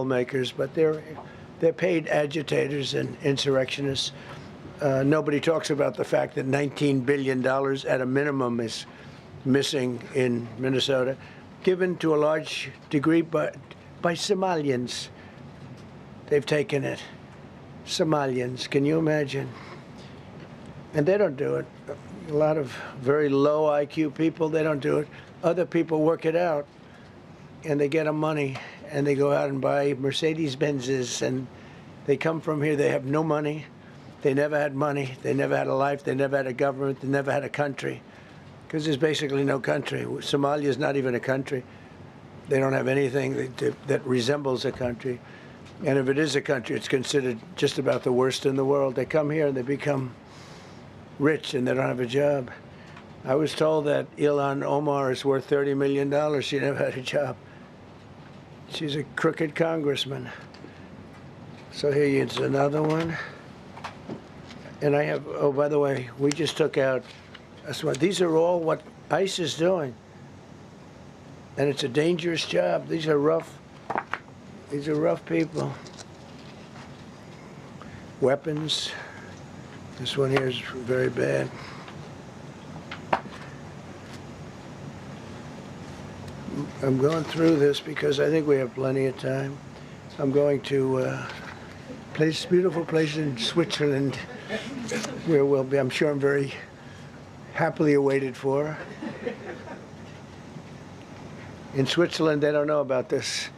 makers, but they're paid agitators and insurrectionists. Nobody talks about the fact that $19 billion at a minimum is missing in Minnesota, given to a large degree by Somalians. They've taken it. Somalians, can you imagine? And they don't do it. A lot of very low IQ people, they don't do it. Other people work it out, and they get them money, and they go out and buy Mercedes-Benzes, and they come from here, they have no money. They never had money. They never had a life. They never had a government. They never had a country, because there's basically no country. Somalia is not even a country. They don't have anything that resembles a country. And if it is a country, it's considered just about the worst in the world. They come here and they become rich, and they don't have a job. I was told that Ilhan Omar is worth $30 million. She never had a job. She's a crooked congressman. So here is another one. And I have, oh, by the way, we just took out, these are all what ICE is doing. And it's a dangerous job. These are rough people. Weapons. This one here is very bad. I'm going through this because I think we have plenty of time. I'm going to beautiful place in Switzerland, where we'll be, I'm sure I'm very happily awaited for. In Switzerland, they don't know about this.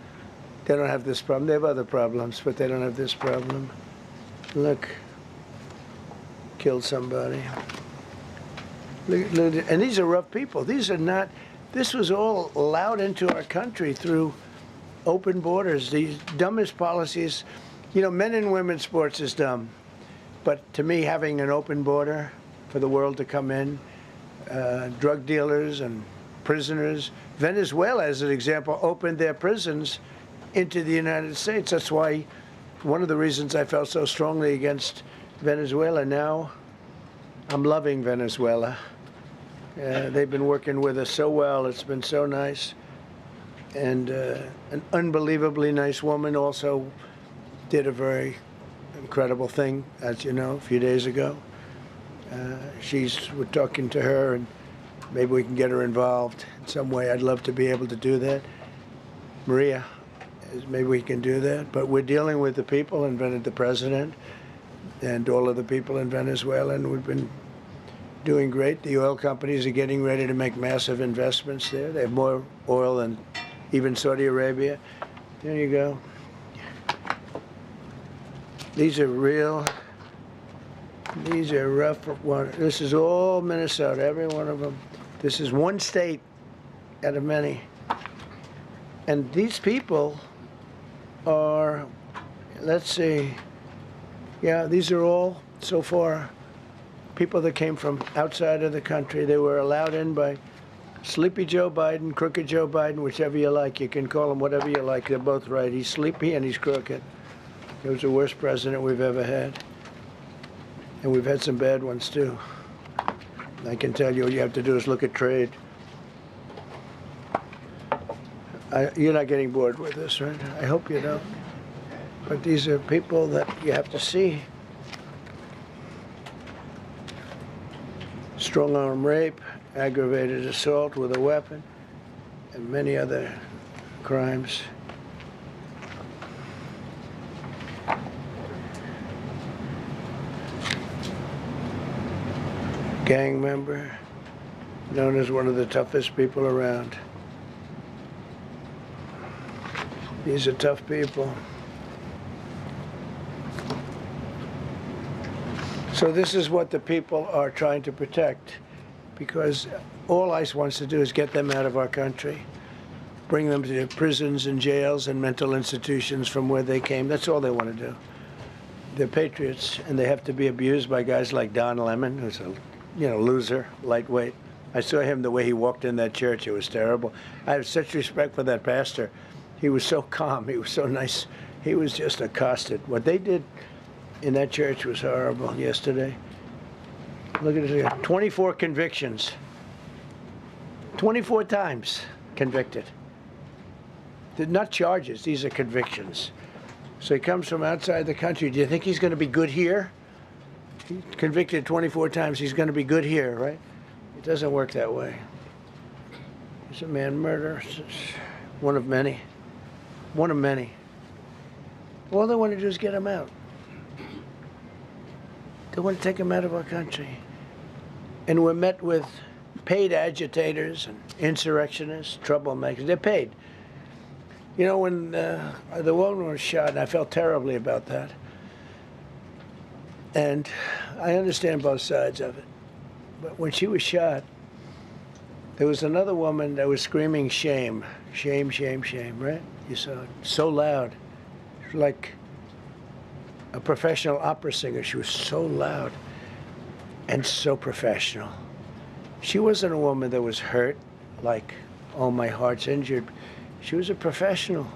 They don't have this problem. They have other problems, but they don't have this problem. Look, killed somebody. Look, and these are rough people. These are not, this was all allowed into our country through open borders. These dumbest policies, you know, men and women's sports is dumb. But to me, having an open border for the world to come in, drug dealers and prisoners, Venezuela, as an example, opened their prisons into the United States. That's why, one of the reasons I felt so strongly against Venezuela. Now, I'm loving Venezuela. They've been working with us so well. It's been so nice. And an unbelievably nice woman also did a very incredible thing, as you know, a few days ago. We're talking to her, and maybe we can get her involved in some way. I'd love to be able to do that. Maria, maybe we can do that. But we're dealing with the people and the president and all of the people in Venezuela, and we've been doing great. The oil companies are getting ready to make massive investments there. They have more oil than even Saudi Arabia. There you go. These are rough ones. This is all Minnesota, every one of them. This is one state out of many. And these people are, let's see, yeah, these are all, so far, people that came from outside of the country. They were allowed in by Sleepy Joe Biden, Crooked Joe Biden, whichever you like. You can call him whatever you like. They're both right. He's sleepy and he's crooked. He was the worst president we've ever had. And we've had some bad ones, too. I can tell you, all you have to do is look at trade. You're not getting bored with this, right? I hope you don't. But these are people that you have to see. Strong-arm rape, aggravated assault with a weapon, and many other crimes. Gang member, known as one of the toughest people around. These are tough people. So this is what the people are trying to protect, because all ICE wants to do is get them out of our country, bring them to prisons and jails and mental institutions from where they came. That's all they want to do. They're patriots, and they have to be abused by guys like Don Lemon, who's a loser, lightweight. I saw him the way he walked in that church. It was terrible. I have such respect for that pastor. He was so calm. He was so nice. He was just accosted. What they did in that church was horrible yesterday. Look at this. 24 convictions. 24 times convicted. They're not charges, these are convictions. So he comes from outside the country. Do you think he's going to be good here? He's convicted 24 times, he's going to be good here, right? It doesn't work that way. It's a man murder. It's one of many. One of many. All they want to do is get him out. They want to take him out of our country. And we're met with paid agitators and insurrectionists, troublemakers. They're paid. You know, when the woman was shot, and I felt terribly about that. And I understand both sides of it. But when she was shot, there was another woman that was screaming shame, shame, shame, shame, right? You saw it. So loud. She was like a professional opera singer. She was so loud and so professional. She wasn't a woman that was hurt, like, oh, my heart's injured. She was a professional.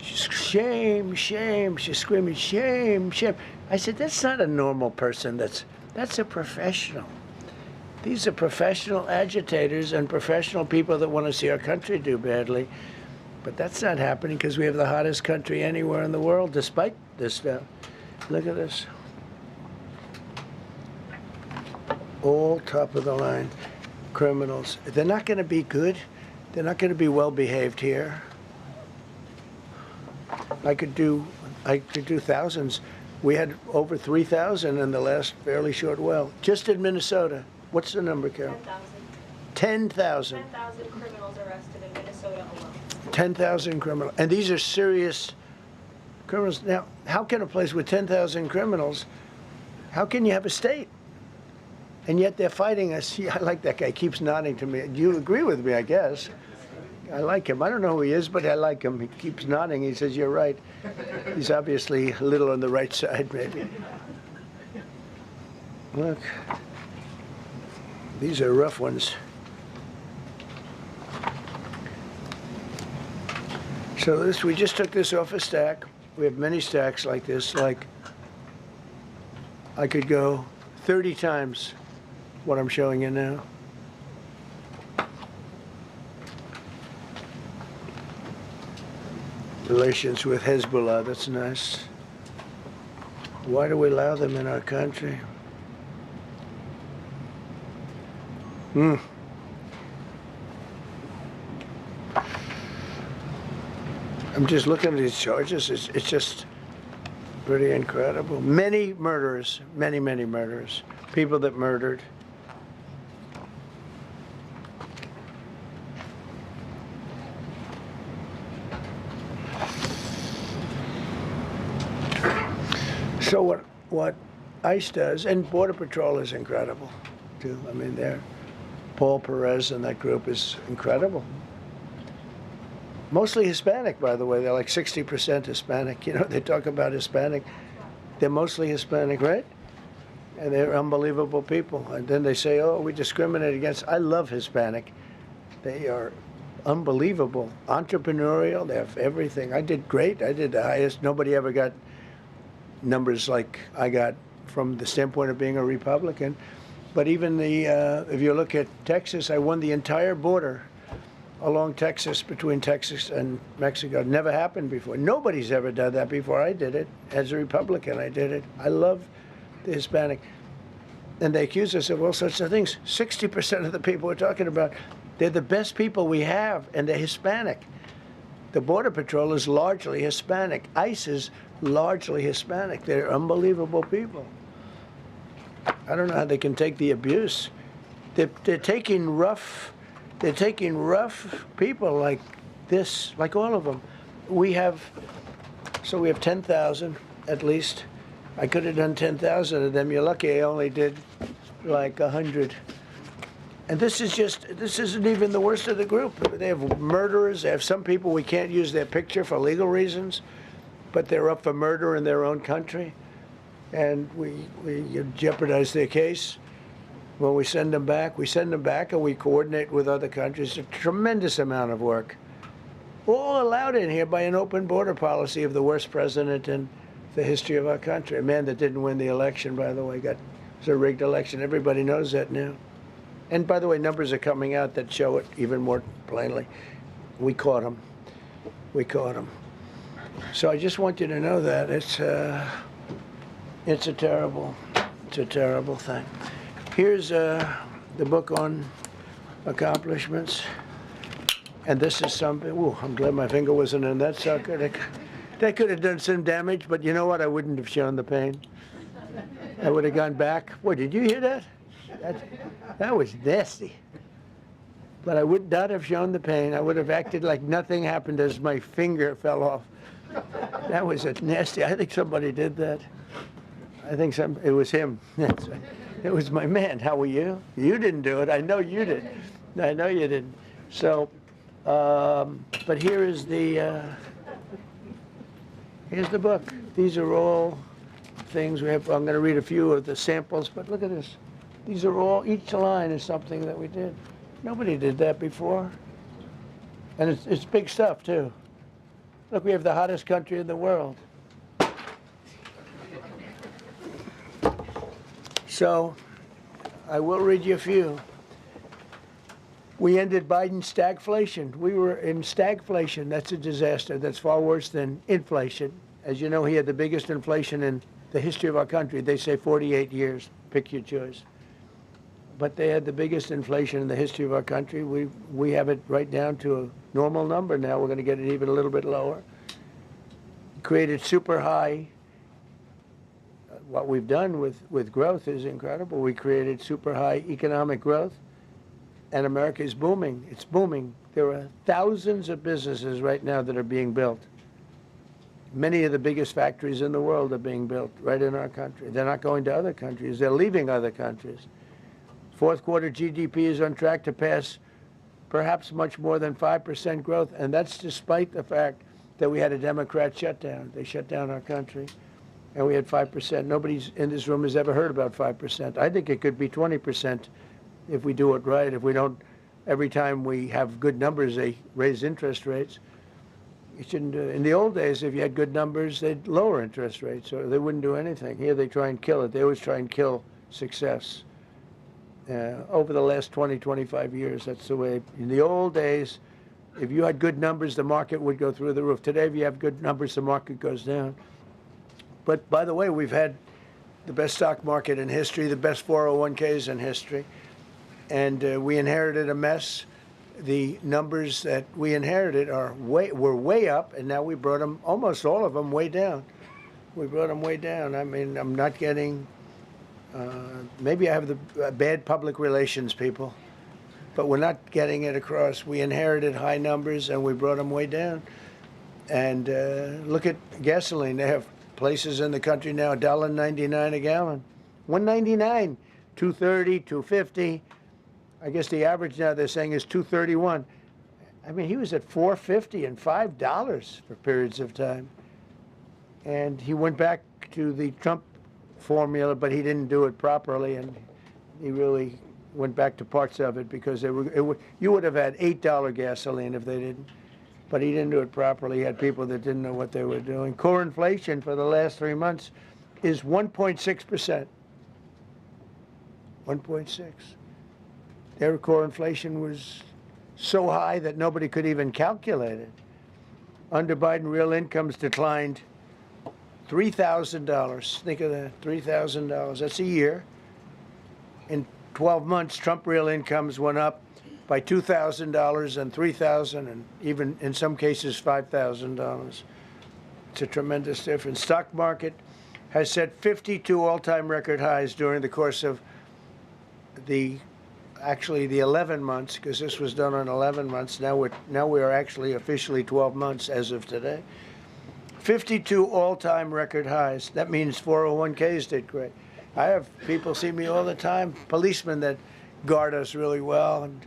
She's shame, shame. She's screaming shame, shame. I said, that's not a normal person. That's a professional. These are professional agitators and professional people that want to see our country do badly. But that's not happening because we have the hottest country anywhere in the world, despite this stuff. Look at this. All top of the line criminals. They're not going to be good. They're not going to be well behaved here. I could do thousands. We had over 3,000 in the last fairly short while. Just in Minnesota. What's the number, Carol? 10,000. 10,000. 10,000 criminals arrested in Minnesota alone. 10,000 criminals. And these are serious criminals. Now, how can a place with 10,000 criminals, how can you have a state? And yet they're fighting us. I like that guy. He keeps nodding to me. You agree with me, I guess. I like him. I don't know who he is, but I like him. He keeps nodding. He says, you're right. He's obviously a little on the right side, maybe. Look. These are rough ones. So this, we just took this off a stack. We have many stacks like this. Like, I could go 30 times what I'm showing you now. Relations with Hezbollah, that's nice. Why do we allow them in our country? I'm just looking at these charges. It's just pretty incredible. Many murderers, many, many murderers. People that murdered. So what ICE does, and Border Patrol is incredible, too. I mean, Paul Perez and that group is incredible. Mostly Hispanic, by the way. They're like 60% Hispanic. You know, they talk about Hispanic. They're mostly Hispanic, right? And they're unbelievable people. And then they say, oh, we discriminate against. I love Hispanic. They are unbelievable. Entrepreneurial. They have everything. I did great. I did the highest. Nobody ever got numbers like I got from the standpoint of being a Republican. But even if you look at Texas, I won the entire border along Texas, between Texas and Mexico. It never happened before. Nobody's ever done that before. I did it. As a Republican, I did it. I love the Hispanic. And they accuse us of all sorts of things. 60% of the people we're talking about, they're the best people we have, and they're Hispanic. The Border Patrol is largely Hispanic. ICE is largely Hispanic. They're unbelievable people. I don't know how they can take the abuse. They're taking rough people like this, like all of them. We have 10,000 at least. I could have done 10,000 of them. You're lucky I only did like 100. And this isn't even the worst of the group. They have murderers. They have some people we can't use their picture for legal reasons, but they're up for murder in their own country. And we jeopardize their case. When we send them back and we coordinate with other countries. A tremendous amount of work. All allowed in here by an open border policy of the worst president in the history of our country. A man that didn't win the election, by the way. It was a rigged election. Everybody knows that now. And by the way, numbers are coming out that show it even more plainly. We caught him. we caught him. So I just want you to know that it's a terrible thing. Here's the book on accomplishments, and this is something. Ooh, I'm glad my finger wasn't in that sucker. That could have done some damage, but you know what? I wouldn't have shown the pain. I would have gone back. Boy, did you hear that? That was nasty. But I would not have shown the pain. I would have acted like nothing happened as my finger fell off. That was a nasty. I think somebody did that. I think it was him. It was my man. How were you? You didn't do it. I know you did. I know you didn't. So, but here's the book. These are all things we have. I'm going to read a few of the samples, but look at this. These are all, each line is something that we did. Nobody did that before. And it's big stuff, too. Look, we have the hottest country in the world. So, I will read you a few. We ended Biden's stagflation. We were in stagflation. That's a disaster. That's far worse than inflation. As you know, he had the biggest inflation in the history of our country. They say 48 years. Pick your choice. But they had the biggest inflation in the history of our country. We have it right down to a normal number now. We're going to get it even a little bit lower. Created super high. What we've done with growth is incredible. We created super high economic growth, and America is booming. It's booming. There are thousands of businesses right now that are being built. Many of the biggest factories in the world are being built right in our country. They're not going to other countries. They're leaving other countries. Fourth quarter GDP is on track to pass perhaps much more than 5% growth, and that's despite the fact that we had a Democrat shutdown. They shut down our country, and we had 5%. Nobody in this room has ever heard about 5%. I think it could be 20% if we do it right. If we don't, every time we have good numbers, they raise interest rates. You shouldn't do it. In the old days, if you had good numbers, they'd lower interest rates, or they wouldn't do anything. Here, they try and kill it. They always try and kill success. Over the last 20, 25 years, that's the way. In the old days, if you had good numbers, the market would go through the roof. Today, if you have good numbers, the market goes down. But by the way, we've had the best stock market in history, the best 401ks in history, and we inherited a mess. The numbers that we inherited were way up, and now we brought them, almost all of them, way down. We brought them way down. I mean, I'm not getting. Maybe I have the bad public relations people, but we're not getting it across. We inherited high numbers, and we brought them way down. And look at gasoline. They have places in the country now, $1.99 a gallon. $1.99, $2.30, $2.50. I guess the average now they're saying is $2.31. I mean, he was at $4.50 and $5 for periods of time. And he went back to the Trump formula, but he didn't do it properly, and he really went back to parts of it because you would have had $8 gasoline if they didn't. But he didn't do it properly. He had people that didn't know what they were doing. Core inflation for the last 3 months is 1.6%. 1.6. Their core inflation was so high that nobody could even calculate it. Under Biden, real incomes declined $3,000. Think of that, $3,000. That's a year. In 12 months, Trump real incomes went up by $2,000 and $3,000 and even in some cases $5,000. It's a tremendous difference. Stock market has set 52 all-time record highs during the course of the 11 months, because this was done on 11 months. Now we are actually officially 12 months as of today. 52 all-time record highs. That means 401ks did great. I have people see me all the time, policemen that guard us really well, and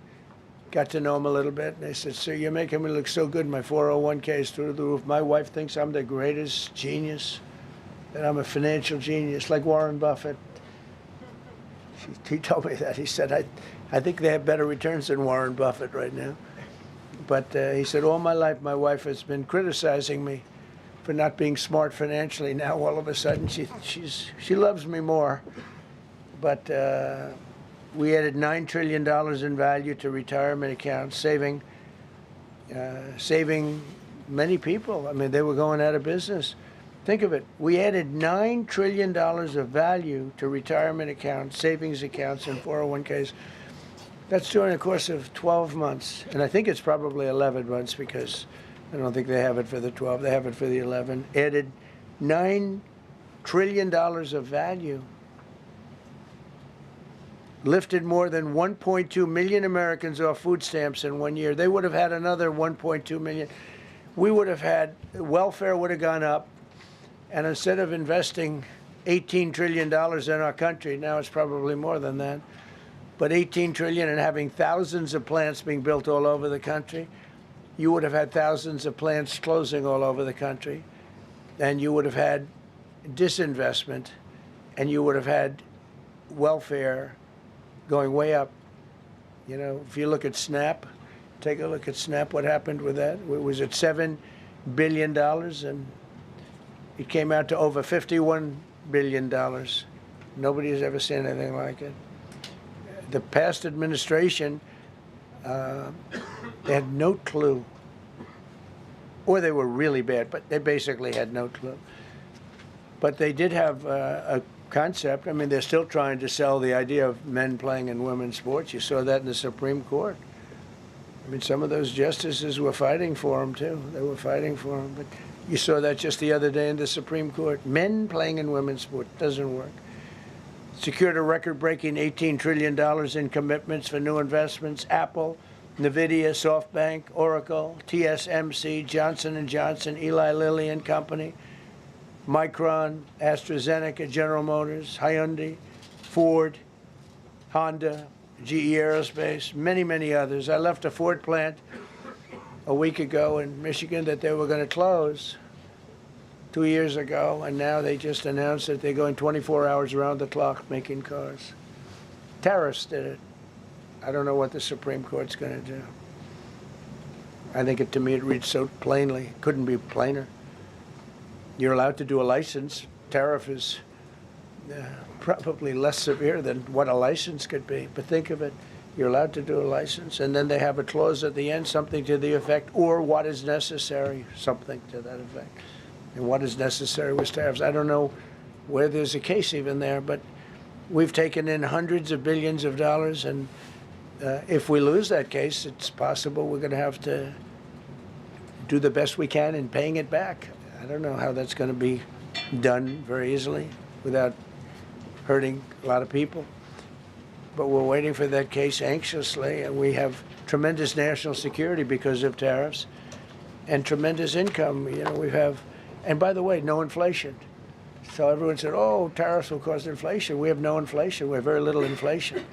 got to know them a little bit. And they said, "Sir, you're making me look so good. My 401k is through the roof. My wife thinks I'm the greatest genius, that I'm a financial genius, like Warren Buffett." He told me that. He said, I think they have better returns than Warren Buffett right now. But he said, all my life, my wife has been criticizing me for not being smart financially. Now, all of a sudden, she loves me more. But we added $9 trillion in value to retirement accounts, saving many people. I mean, they were going out of business. Think of it. We added $9 trillion of value to retirement accounts, savings accounts, and 401ks. That's during the course of 12 months. And I think it's probably 11 months because I don't think they have it for the 12. They have it for the 11. Added $9 trillion of value. Lifted more than 1.2 million Americans off food stamps in 1 year. They would have had another 1.2 million. We would have had, welfare would have gone up. And instead of investing $18 trillion in our country, now it's probably more than that, but $18 trillion and having thousands of plants being built all over the country, you would have had thousands of plants closing all over the country. And you would have had disinvestment, and you would have had welfare going way up. You know, if you look at SNAP, take a look at SNAP, what happened with that? Was it $7 billion? And it came out to over $51 billion. Nobody has ever seen anything like it. The past administration, they had no clue. Or they were really bad, but they basically had no clue. But they did have a concept. I mean, they're still trying to sell the idea of men playing in women's sports. You saw that in the Supreme Court. I mean, some of those justices were fighting for them, too. They were fighting for them. But you saw that just the other day in the Supreme Court. Men playing in women's sports doesn't work. Secured a record-breaking $18 trillion in commitments for new investments. Apple, NVIDIA, SoftBank, Oracle, TSMC, Johnson & Johnson, Eli Lilly and Company, Micron, AstraZeneca, General Motors, Hyundai, Ford, Honda, GE Aerospace, many, many others. I left a Ford plant a week ago in Michigan that they were going to close 2 years ago, and now they just announced that they're going 24 hours around the clock making cars. Tariffs did it. I don't know what the Supreme Court's going to do. I think to me it reads so plainly. Couldn't be plainer. You're allowed to do a license. Tariff is probably less severe than what a license could be. But think of it. You're allowed to do a license, and then they have a clause at the end, something to the effect, or what is necessary, something to that effect. And what is necessary with tariffs. I don't know where there's a case even there, but we've taken in hundreds of billions of dollars, and if we lose that case, it's possible we're going to have to do the best we can in paying it back. I don't know how that's going to be done very easily without hurting a lot of people. But we're waiting for that case anxiously, and we have tremendous national security because of tariffs and tremendous income. You know, we have, and by the way, no inflation. So everyone said, oh, tariffs will cause inflation. We have no inflation. We have very little inflation.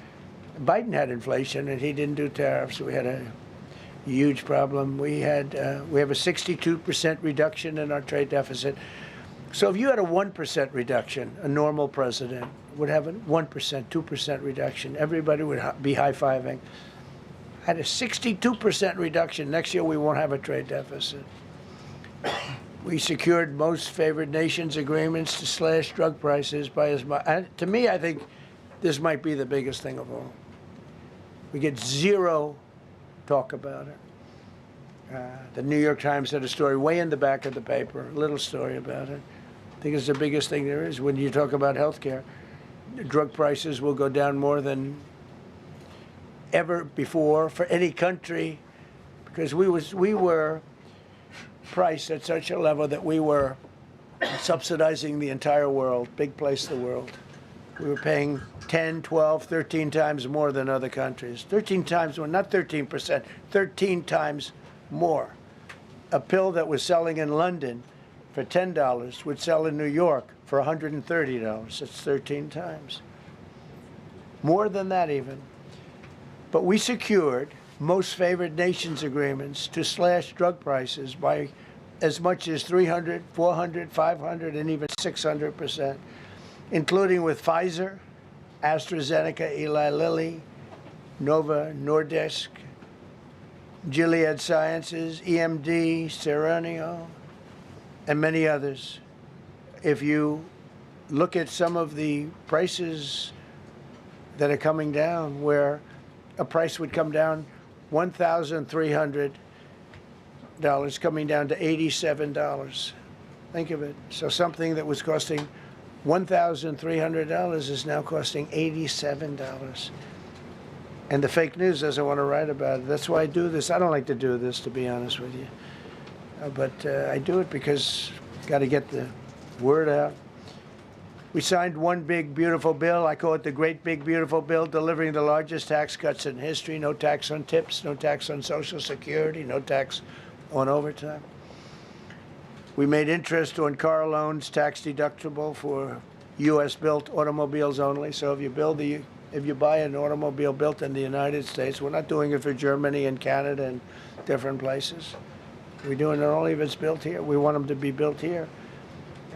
Biden had inflation, and he didn't do tariffs. We had a huge problem. We have a 62% reduction in our trade deficit. So if you had a 1% reduction, a normal president would have a 1%, 2% reduction. Everybody would be high-fiving. Had a 62% reduction. Next year we won't have a trade deficit. We secured most favored nations agreements to slash drug prices by as much. To me, I think this might be the biggest thing of all. We get zero talk about it. The New York Times had a story way in the back of the paper, a little story about it. I think it's the biggest thing there is when you talk about health care. Drug prices will go down more than ever before for any country because we were priced at such a level that we were subsidizing the entire world, big place in the world. We were paying 10, 12, 13 times more than other countries. 13 times more, not 13%, 13 times more. A pill that was selling in London for $10 would sell in New York for $130. It's 13 times. More than that even. But we secured most favored nations agreements to slash drug prices by as much as 300, 400, 500, and even 600%, including with Pfizer, AstraZeneca, Eli Lilly, Novo Nordisk, Gilead Sciences, EMD, Serenio, and many others. If you look at some of the prices that are coming down, where a price would come down 1,300 coming down to $87. Think of it. So something that was costing $1,300 is now costing $87. And the fake news doesn't want to write about it. That's why I do this. I don't like to do this, to be honest with you. But I do it because got to get the word out. We signed one big, beautiful bill. I call it the Great Big Beautiful Bill, delivering the largest tax cuts in history. No tax on tips, no tax on Social Security, no tax on overtime. We made interest on car loans tax deductible for U.S.-built automobiles only. So if you buy an automobile built in the United States, we're not doing it for Germany and Canada and different places. We're doing it only if it's built here. We want them to be built here.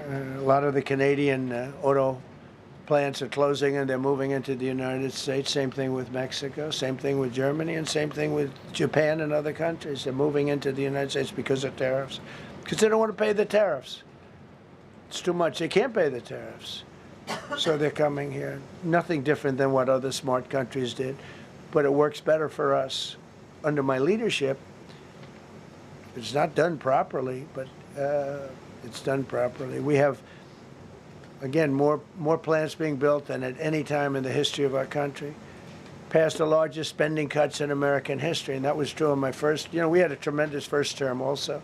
A lot of the Canadian auto plants are closing and they're moving into the United States. Same thing with Mexico, same thing with Germany, and same thing with Japan and other countries. They're moving into the United States because of tariffs, because they don't want to pay the tariffs. It's too much. They can't pay the tariffs. So they're coming here. Nothing different than what other smart countries did, but it works better for us. Under my leadership, it's not done properly, but it's done properly. We have, again, more plants being built than at any time in the history of our country. Passed the largest spending cuts in American history, and that was true in my first. We had a tremendous first term also.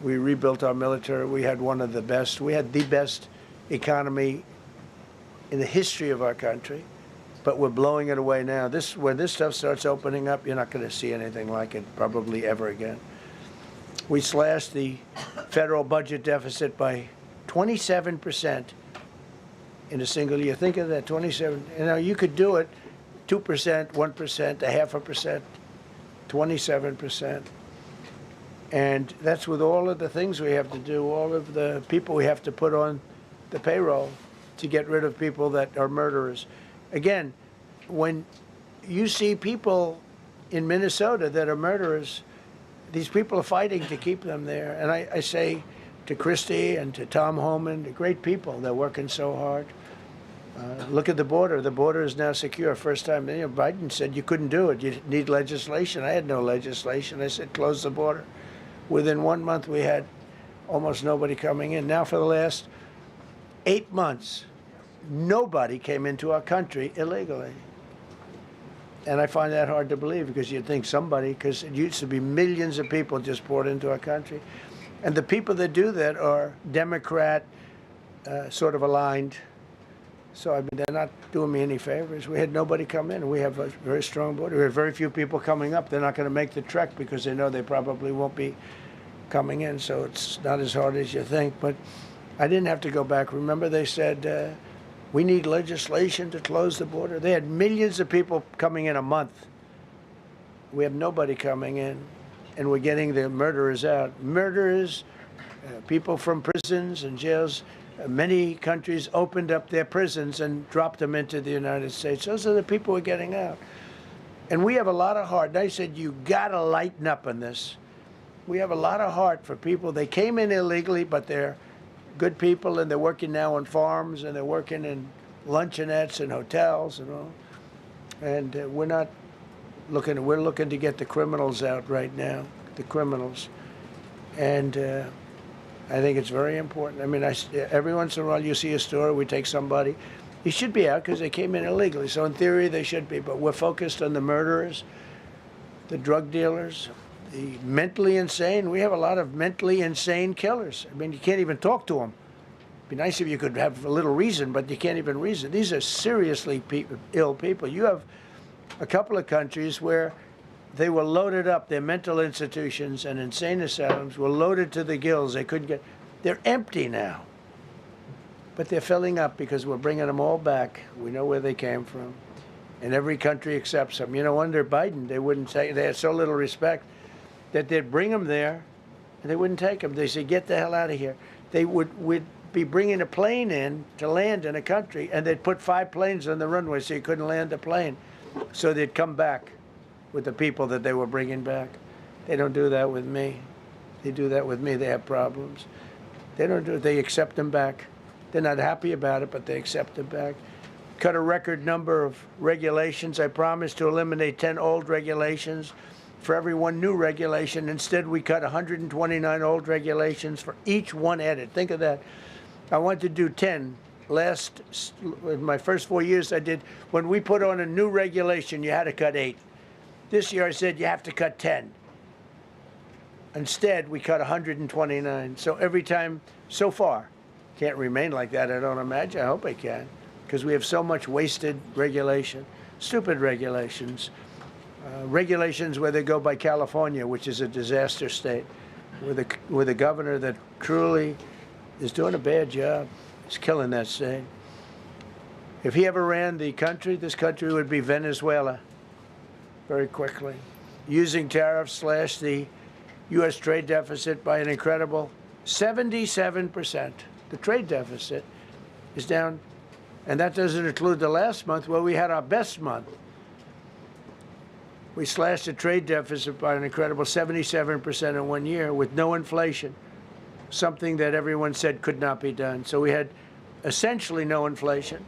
We rebuilt our military. We had one of the best. We had the best economy in the history of our country, but we're blowing it away now. When this stuff starts opening up, you're not going to see anything like it probably ever again. We slashed the federal budget deficit by 27% in a single year. Think of that, 27. You could do it 2%, 1%, 0.5%, 27%. And that's with all of the things we have to do, all of the people we have to put on the payroll to get rid of people that are murderers. Again, when you see people in Minnesota that are murderers, these people are fighting to keep them there. And I say to Christie and to Tom Homan, the great people, they're working so hard. Look at the border. The border is now secure. First time, Biden said you couldn't do it. You need legislation. I had no legislation. I said close the border. Within 1 month, we had almost nobody coming in. Now for the last 8 months, nobody came into our country illegally. And I find that hard to believe, because you'd think somebody, because it used to be millions of people just poured into our country. And the people that do that are Democrat sort of aligned. So, I mean, they're not doing me any favors. We had nobody come in. We have a very strong border. We have very few people coming up. They're not going to make the trek because they know they probably won't be coming in. So it's not as hard as you think. But I didn't have to go back. Remember, they said, we need legislation to close the border. They had millions of people coming in a month. We have nobody coming in, and we're getting the murderers out. Murderers, people from prisons and jails. Many countries opened up their prisons and dropped them into the United States. Those are the people we're getting out. And we have a lot of heart. And I said, you got to lighten up on this. We have a lot of heart for people. They came in illegally, but they're good people, and they're working now on farms, and they're working in luncheonettes and hotels and all. And we're looking to get the criminals out right now, the criminals. And I think it's very important. I mean, every once in a while you see a story, we take somebody. He should be out because they came in illegally. So in theory, they should be. But we're focused on the murderers, the drug dealers, the mentally insane. We have a lot of mentally insane killers. I mean, you can't even talk to them. It'd be nice if you could have a little reason, but you can't even reason. These are seriously ill people. You have a couple of countries where they were loaded up. Their mental institutions and insane asylums were loaded to the gills. They couldn't get. They're empty now. But they're filling up because we're bringing them all back. We know where they came from. And every country accepts them. Under Biden, they wouldn't take. They had so little respect that they'd bring them there, and they wouldn't take them. They said, get the hell out of here. They would be bringing a plane in to land in a country, and they'd put 5 planes on the runway so you couldn't land the plane. So they'd come back with the people that they were bringing back. They don't do that with me. They do that with me. They have problems. They don't do it. They accept them back. They're not happy about it, but they accept them back. Cut a record number of regulations. I promised to eliminate 10 old regulations for every one new regulation. Instead, we cut 129 old regulations for each one added. Think of that. I wanted to do 10. In my first 4 years, I did. When we put on a new regulation, you had to cut 8. This year, I said you have to cut 10. Instead, we cut 129. So every time, so far, can't remain like that, I don't imagine. I hope I can, because we have so much wasted regulation, stupid regulations. Regulations where they go by California, which is a disaster state, with a governor that truly is doing a bad job. He's killing that state. If he ever ran the country, this country would be Venezuela very quickly. Using tariffs slashed the U.S. trade deficit by an incredible 77%. The trade deficit is down, and that doesn't include the last month where we had our best month. We slashed the trade deficit by an incredible 77% in 1 year with no inflation, something that everyone said could not be done. So we had essentially no inflation.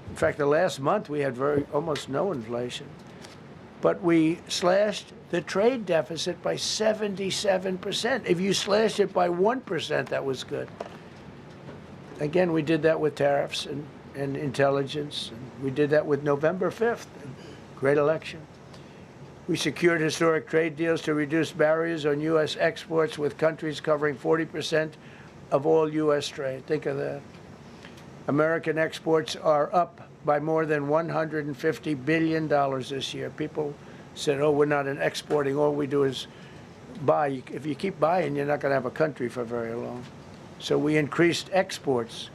In fact, the last month we had almost no inflation. But we slashed the trade deficit by 77%. If you slashed it by 1%, that was good. Again, we did that with tariffs and intelligence. And we did that with November 5th, great election. We secured historic trade deals to reduce barriers on U.S. exports with countries covering 40% of all U.S. trade. Think of that. American exports are up by more than $150 billion this year. People said, oh, we're not exporting. All we do is buy. If you keep buying, you're not going to have a country for very long. So we increased exports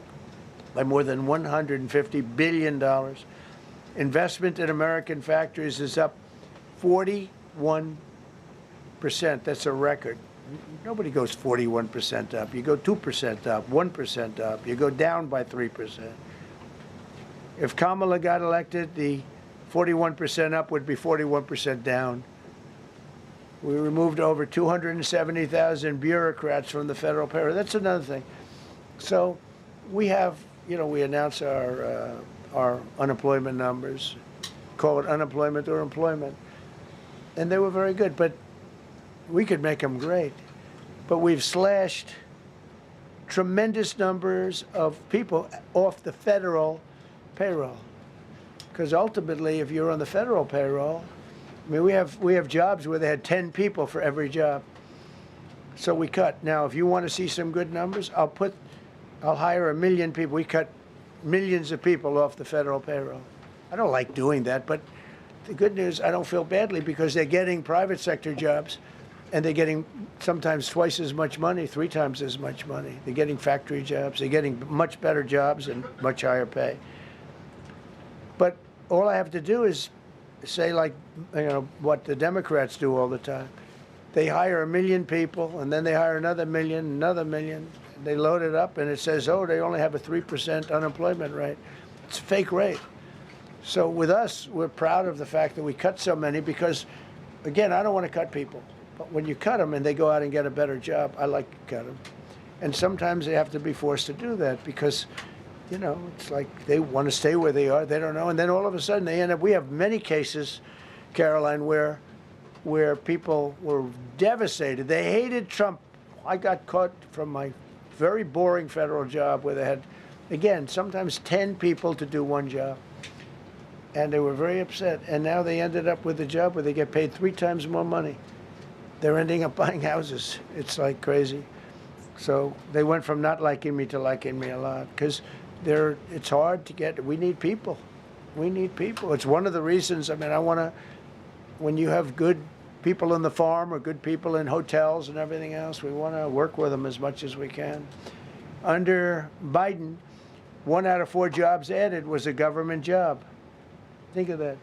by more than $150 billion. Investment in American factories is up 41%. That's a record. Nobody goes 41% up. You go 2% up, 1% up. You go down by 3%. If Kamala got elected, the 41% up would be 41% down. We removed over 270,000 bureaucrats from the federal payroll. That's another thing. So we have, we announce our unemployment numbers, call it unemployment or employment. And they were very good, but we could make them great. But we've slashed tremendous numbers of people off the federal payroll. Because ultimately, if you're on the federal payroll, I mean, we have jobs where they had 10 people for every job. So we cut. Now, if you want to see some good numbers, I'll hire 1 million people. We cut millions of people off the federal payroll. I don't like doing that, but the good news, I don't feel badly because they're getting private sector jobs and they're getting sometimes twice as much money, 3 times as much money. They're getting factory jobs. They're getting much better jobs and much higher pay. But all I have to do is say, like, what the Democrats do all the time. They hire 1 million people and then they hire another million. They load it up and it says, oh, they only have a 3% unemployment rate. It's a fake rate. So with us, we're proud of the fact that we cut so many because, again, I don't want to cut people. But when you cut them and they go out and get a better job, I like to cut them. And sometimes they have to be forced to do that because, it's like they want to stay where they are. They don't know. And then all of a sudden they end up, we have many cases, Caroline, where people were devastated. They hated Trump. I got caught from my very boring federal job where they had, again, sometimes 10 people to do one job. And they were very upset. And now they ended up with a job where they get paid 3 times more money. They're ending up buying houses. It's like crazy. So they went from not liking me to liking me a lot because it's hard to get. We need people. We need people. It's one of the reasons, when you have good people on the farm or good people in hotels and everything else, we want to work with them as much as we can. Under Biden, 1 out of 4 jobs added was a government job. Think of that.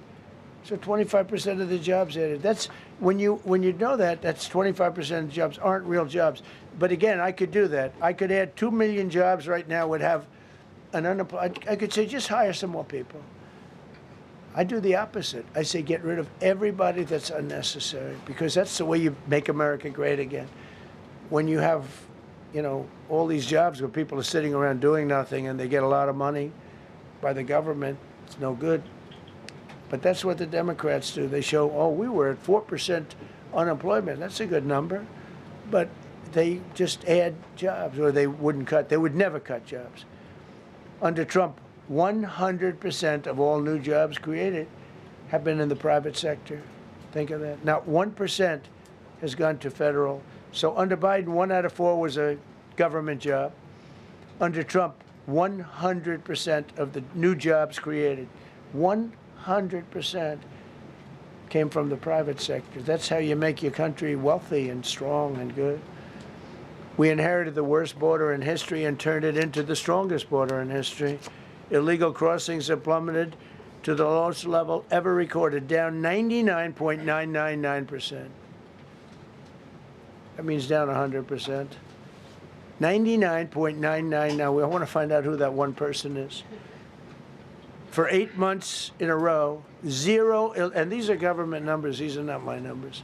So 25% of the jobs added. That's when you know that, that's 25% of the jobs aren't real jobs. But again, I could do that. I could add 2 million jobs right now, would have an unemployed. I could say just hire some more people. I do the opposite. I say get rid of everybody that's unnecessary because that's the way you make America great again. When you have, all these jobs where people are sitting around doing nothing and they get a lot of money by the government, it's no good. But that's what the Democrats do. They show, oh, we were at 4% unemployment. That's a good number. But they just add jobs, or they wouldn't cut. They would never cut jobs. Under Trump, 100% of all new jobs created have been in the private sector. Think of that. Not 1% has gone to federal. So under Biden, 1 out of 4 was a government job. Under Trump, 100% of the new jobs created, 100% came from the private sector. That's how you make your country wealthy and strong and good. We inherited the worst border in history and turned it into the strongest border in history. Illegal crossings have plummeted to the lowest level ever recorded, down 99.999%. That means down 100%. 99.99. Now, I want to find out who that one person is. For 8 months in a row, zero, and these are government numbers, these are not my numbers.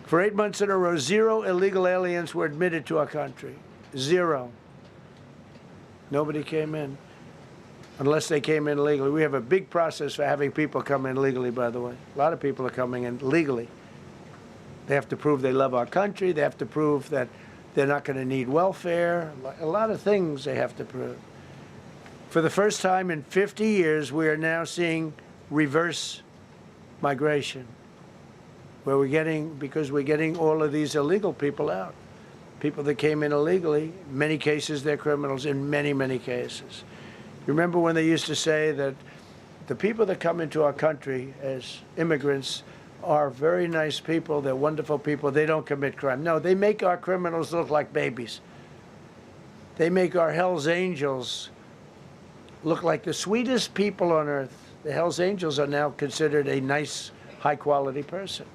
For 8 months in a row, 0 illegal aliens were admitted to our country. 0. Nobody came in, unless they came in legally. We have a big process for having people come in legally, by the way. A lot of people are coming in legally. They have to prove they love our country. They have to prove that they're not going to need welfare. A lot of things they have to prove. For the first time in 50 years, we are now seeing reverse migration, where because we're getting all of these illegal people out. People that came in illegally, in many cases, they're criminals in many, many cases. Remember when they used to say that the people that come into our country as immigrants are very nice people, they're wonderful people, they don't commit crime. No, they make our criminals look like babies. They make our Hell's Angels look like the sweetest people on earth. The Hell's Angels are now considered a nice, high-quality person.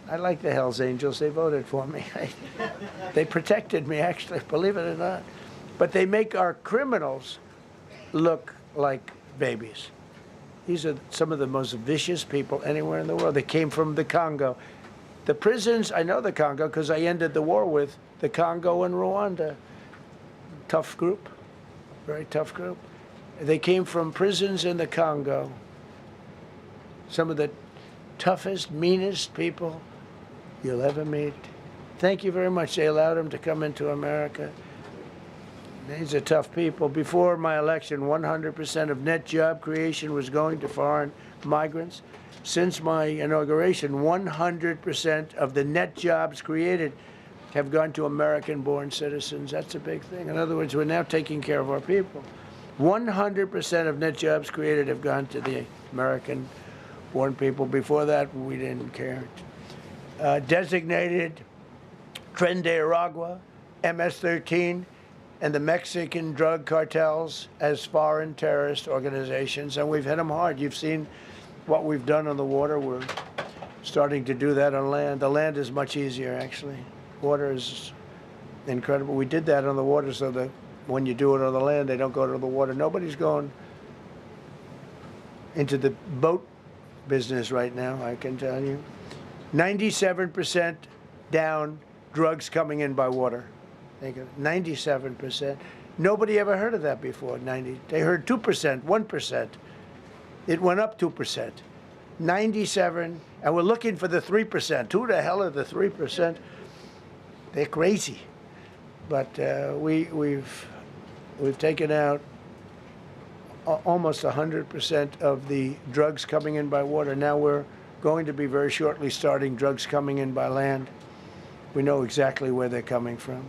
I like the Hell's Angels. They voted for me. They protected me, actually, believe it or not. But they make our criminals look like babies. These are some of the most vicious people anywhere in the world. They came from the Congo. The prisons, I know the Congo because I ended the war with the Congo and Rwanda. Tough group, very tough group. They came from prisons in the Congo. Some of the toughest, meanest people you'll ever meet. Thank you very much. They allowed them to come into America. These are tough people. Before my election, 100% of net job creation was going to foreign migrants. Since my inauguration, 100% of the net jobs created have gone to American-born citizens. That's a big thing. In other words, we're now taking care of our people. 100% of net jobs created have gone to the American-born people. Before that, we didn't care. Designated Tren de Aragua, MS-13, and the Mexican drug cartels as foreign terrorist organizations, and we've hit them hard. You've seen what we've done on the water. We're starting to do that on land. The land is much easier, actually. Water is incredible. We did that on the water so that when you do it on the land, they don't go to the water. Nobody's going into the boat business right now, I can tell you. 97% down drugs coming in by water. Think of it, 97%. Nobody ever heard of that before. They heard 2%, 1%. It went up 2%. 97, and we're looking for the 3%. Who the hell are the 3%? They're crazy. But we've taken out almost 100% of the drugs coming in by water. Now we're going to be very shortly starting drugs coming in by land. We know exactly where they're coming from.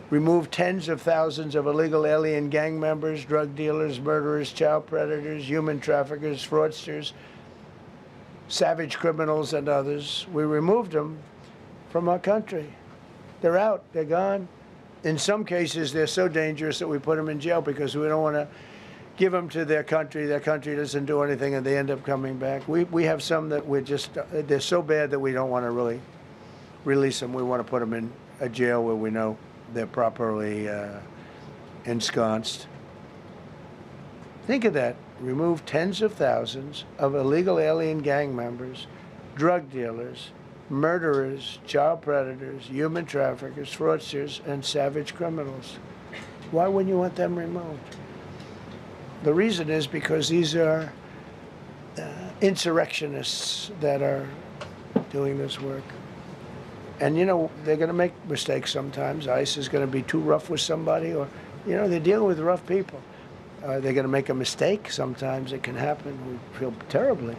Remove tens of thousands of illegal alien gang members, drug dealers, murderers, child predators, human traffickers, fraudsters, savage criminals, and others. We removed them from our country. They're out. They're gone. In some cases, they're so dangerous that we put them in jail because we don't want to give them to their country. Their country doesn't do anything, and they end up coming back. We have some that they're so bad that we don't want to really release them. We want to put them in a jail where we know they're properly ensconced. Think of that. Remove tens of thousands of illegal alien gang members, drug dealers, murderers, child predators, human traffickers, fraudsters, and savage criminals. Why wouldn't you want them removed? The reason is because these are insurrectionists that are doing this work. And, you know, they're going to make mistakes sometimes. ICE is going to be too rough with somebody, or, you know, they're dealing with rough people. They're going to make a mistake. Sometimes it can happen. We feel terribly.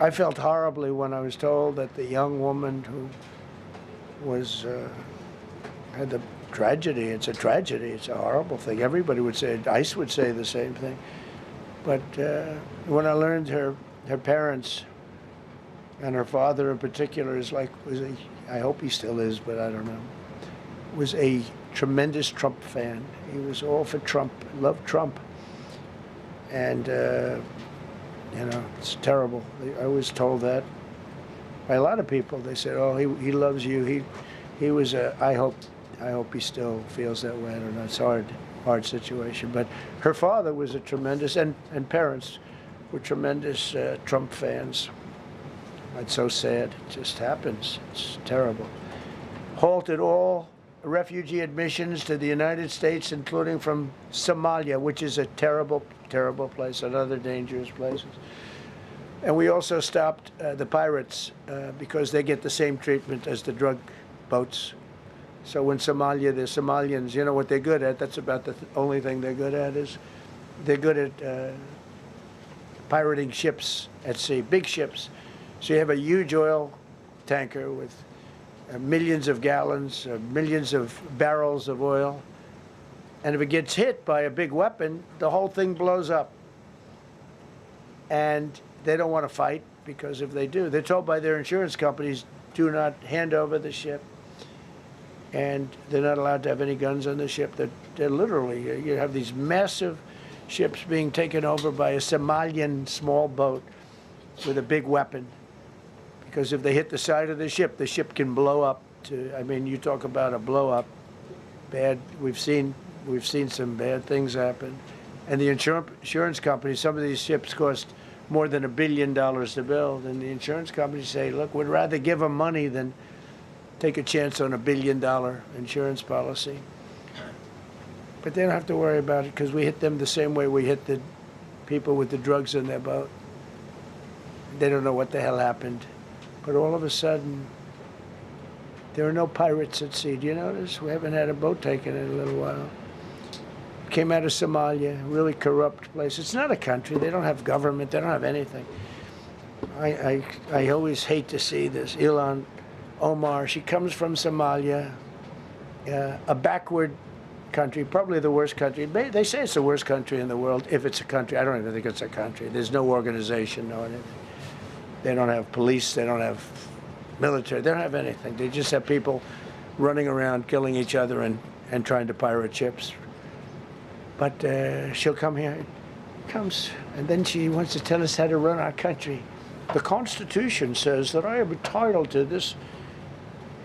I felt horribly when I was told that the young woman who was had the tragedy. It's a tragedy. It's a horrible thing. Everybody would say, ICE would say the same thing. But when I learned her parents, and her father in particular, I hope he still is, but I don't know, was a tremendous Trump fan. He was all for Trump, loved Trump. And, you know, it's terrible. I was told that by a lot of people. They said, oh, he loves you. He was I hope he still feels that way. I don't know. It's a hard situation. But her father was a tremendous, and parents were tremendous Trump fans. It's so sad. It just happens. It's terrible. Halted all refugee admissions to the United States, including from Somalia, which is a terrible, terrible place, and other dangerous places. And we also stopped the pirates because they get the same treatment as the drug boats. So when Somalia, the Somalians, you know what they're good at? That's about the only thing they're good at is they're good at pirating ships at sea, big ships. So you have a huge oil tanker with millions of gallons, millions of barrels of oil. And if it gets hit by a big weapon, the whole thing blows up. And they don't want to fight, because if they do, they're told by their insurance companies, do not hand over the ship. And they're not allowed to have any guns on the ship. They're literally, you have these massive ships being taken over by a Somalian small boat with a big weapon. Because if they hit the side of the ship can blow up. I mean, you talk about a blow up. Bad. We've seen some bad things happen. And the insurance companies, some of these ships cost more than $1 billion to build. And the insurance companies say, look, we'd rather give them money than take a chance on $1 billion insurance policy. But they don't have to worry about it, because we hit them the same way we hit the people with the drugs in their boat. They don't know what the hell happened. But all of a sudden, there are no pirates at sea. Do you notice? We haven't had a boat taken in a little while. Came out of Somalia, really corrupt place. It's not a country. They don't have government. They don't have anything. I always hate to see this. Ilan Omar, she comes from Somalia, a backward country, probably the worst country. They say it's the worst country in the world, if it's a country. I don't even think it's a country. There's no organization, no anything. They don't have police. They don't have military. They don't have anything. They just have people running around killing each other and trying to pirate ships. But she'll come here, comes, and then she wants to tell us how to run our country. The Constitution says that I am entitled to this.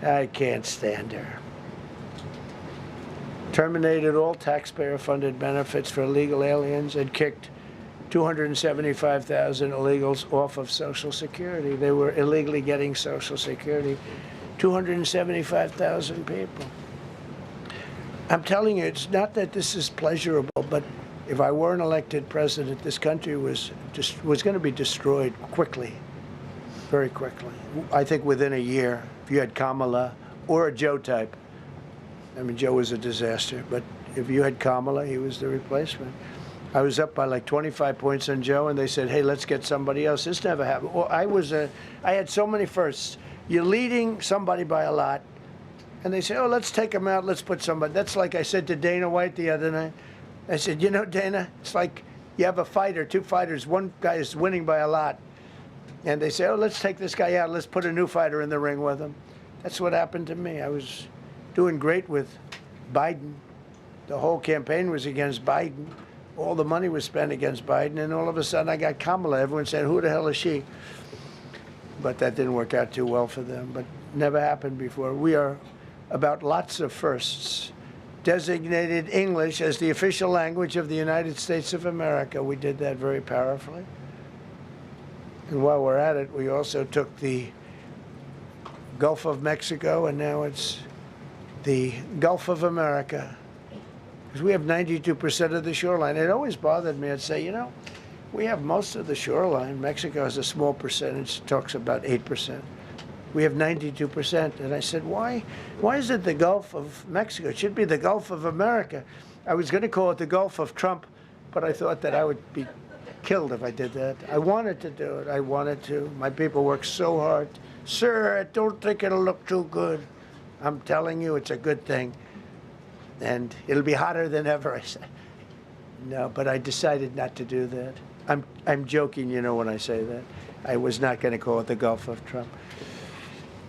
I can't stand her. Terminated all taxpayer-funded benefits for illegal aliens and kicked 275,000 illegals off of Social Security. They were illegally getting Social Security. 275,000 people. I'm telling you, it's not that this is pleasurable, but if I were an elected president, this country was going to be destroyed quickly, very quickly. I think within a year, if you had Kamala or a Joe type. I mean, Joe was a disaster, but if you had Kamala, he was the replacement. I was up by like 25 points on Joe, and they said, hey, let's get somebody else. This never happened. Well, I had so many firsts. You're leading somebody by a lot, and they say, oh, let's take him out, let's put somebody. That's like I said to Dana White the other night. I said, you know, Dana, it's like you have a fighter, two fighters, one guy is winning by a lot. And they say, oh, let's take this guy out, let's put a new fighter in the ring with him. That's what happened to me. I was doing great with Biden. The whole campaign was against Biden. All the money was spent against Biden, and all of a sudden I got Kamala. Everyone said, who the hell is she? But that didn't work out too well for them, but never happened before. We are about lots of firsts. Designated English as the official language of the United States of America. We did that very powerfully. And while we're at it, we also took the Gulf of Mexico, and now it's the Gulf of America. Because we have 92% of the shoreline. It always bothered me. I'd say, you know, We have most of the shoreline. Mexico has a small percentage, talks about 8%. We have 92%. And I said, why is it the Gulf of Mexico? It should be the Gulf of America. I was going to call it the Gulf of Trump, but I thought that I would be killed if I did that. I wanted to do it. I wanted to. My people work so hard. Sir, I don't think it'll look too good. I'm telling you, it's a good thing. And it'll be hotter than ever, I said. No, but I decided not to do that. I'm joking, you know, when I say that. I was not going to call it the Gulf of Trump.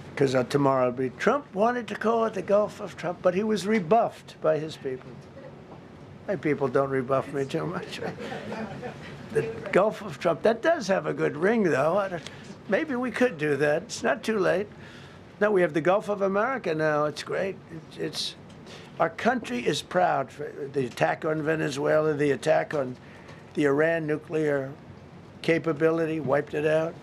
Because tomorrow it'll be, Trump wanted to call it the Gulf of Trump, but he was rebuffed by his people. My people don't rebuff me too much. The Gulf of Trump, that does have a good ring, though. Maybe we could do that. It's not too late. No, we have the Gulf of America now. It's great. Our country is proud for the attack on Venezuela, the attack on the Iran nuclear capability, wiped it out.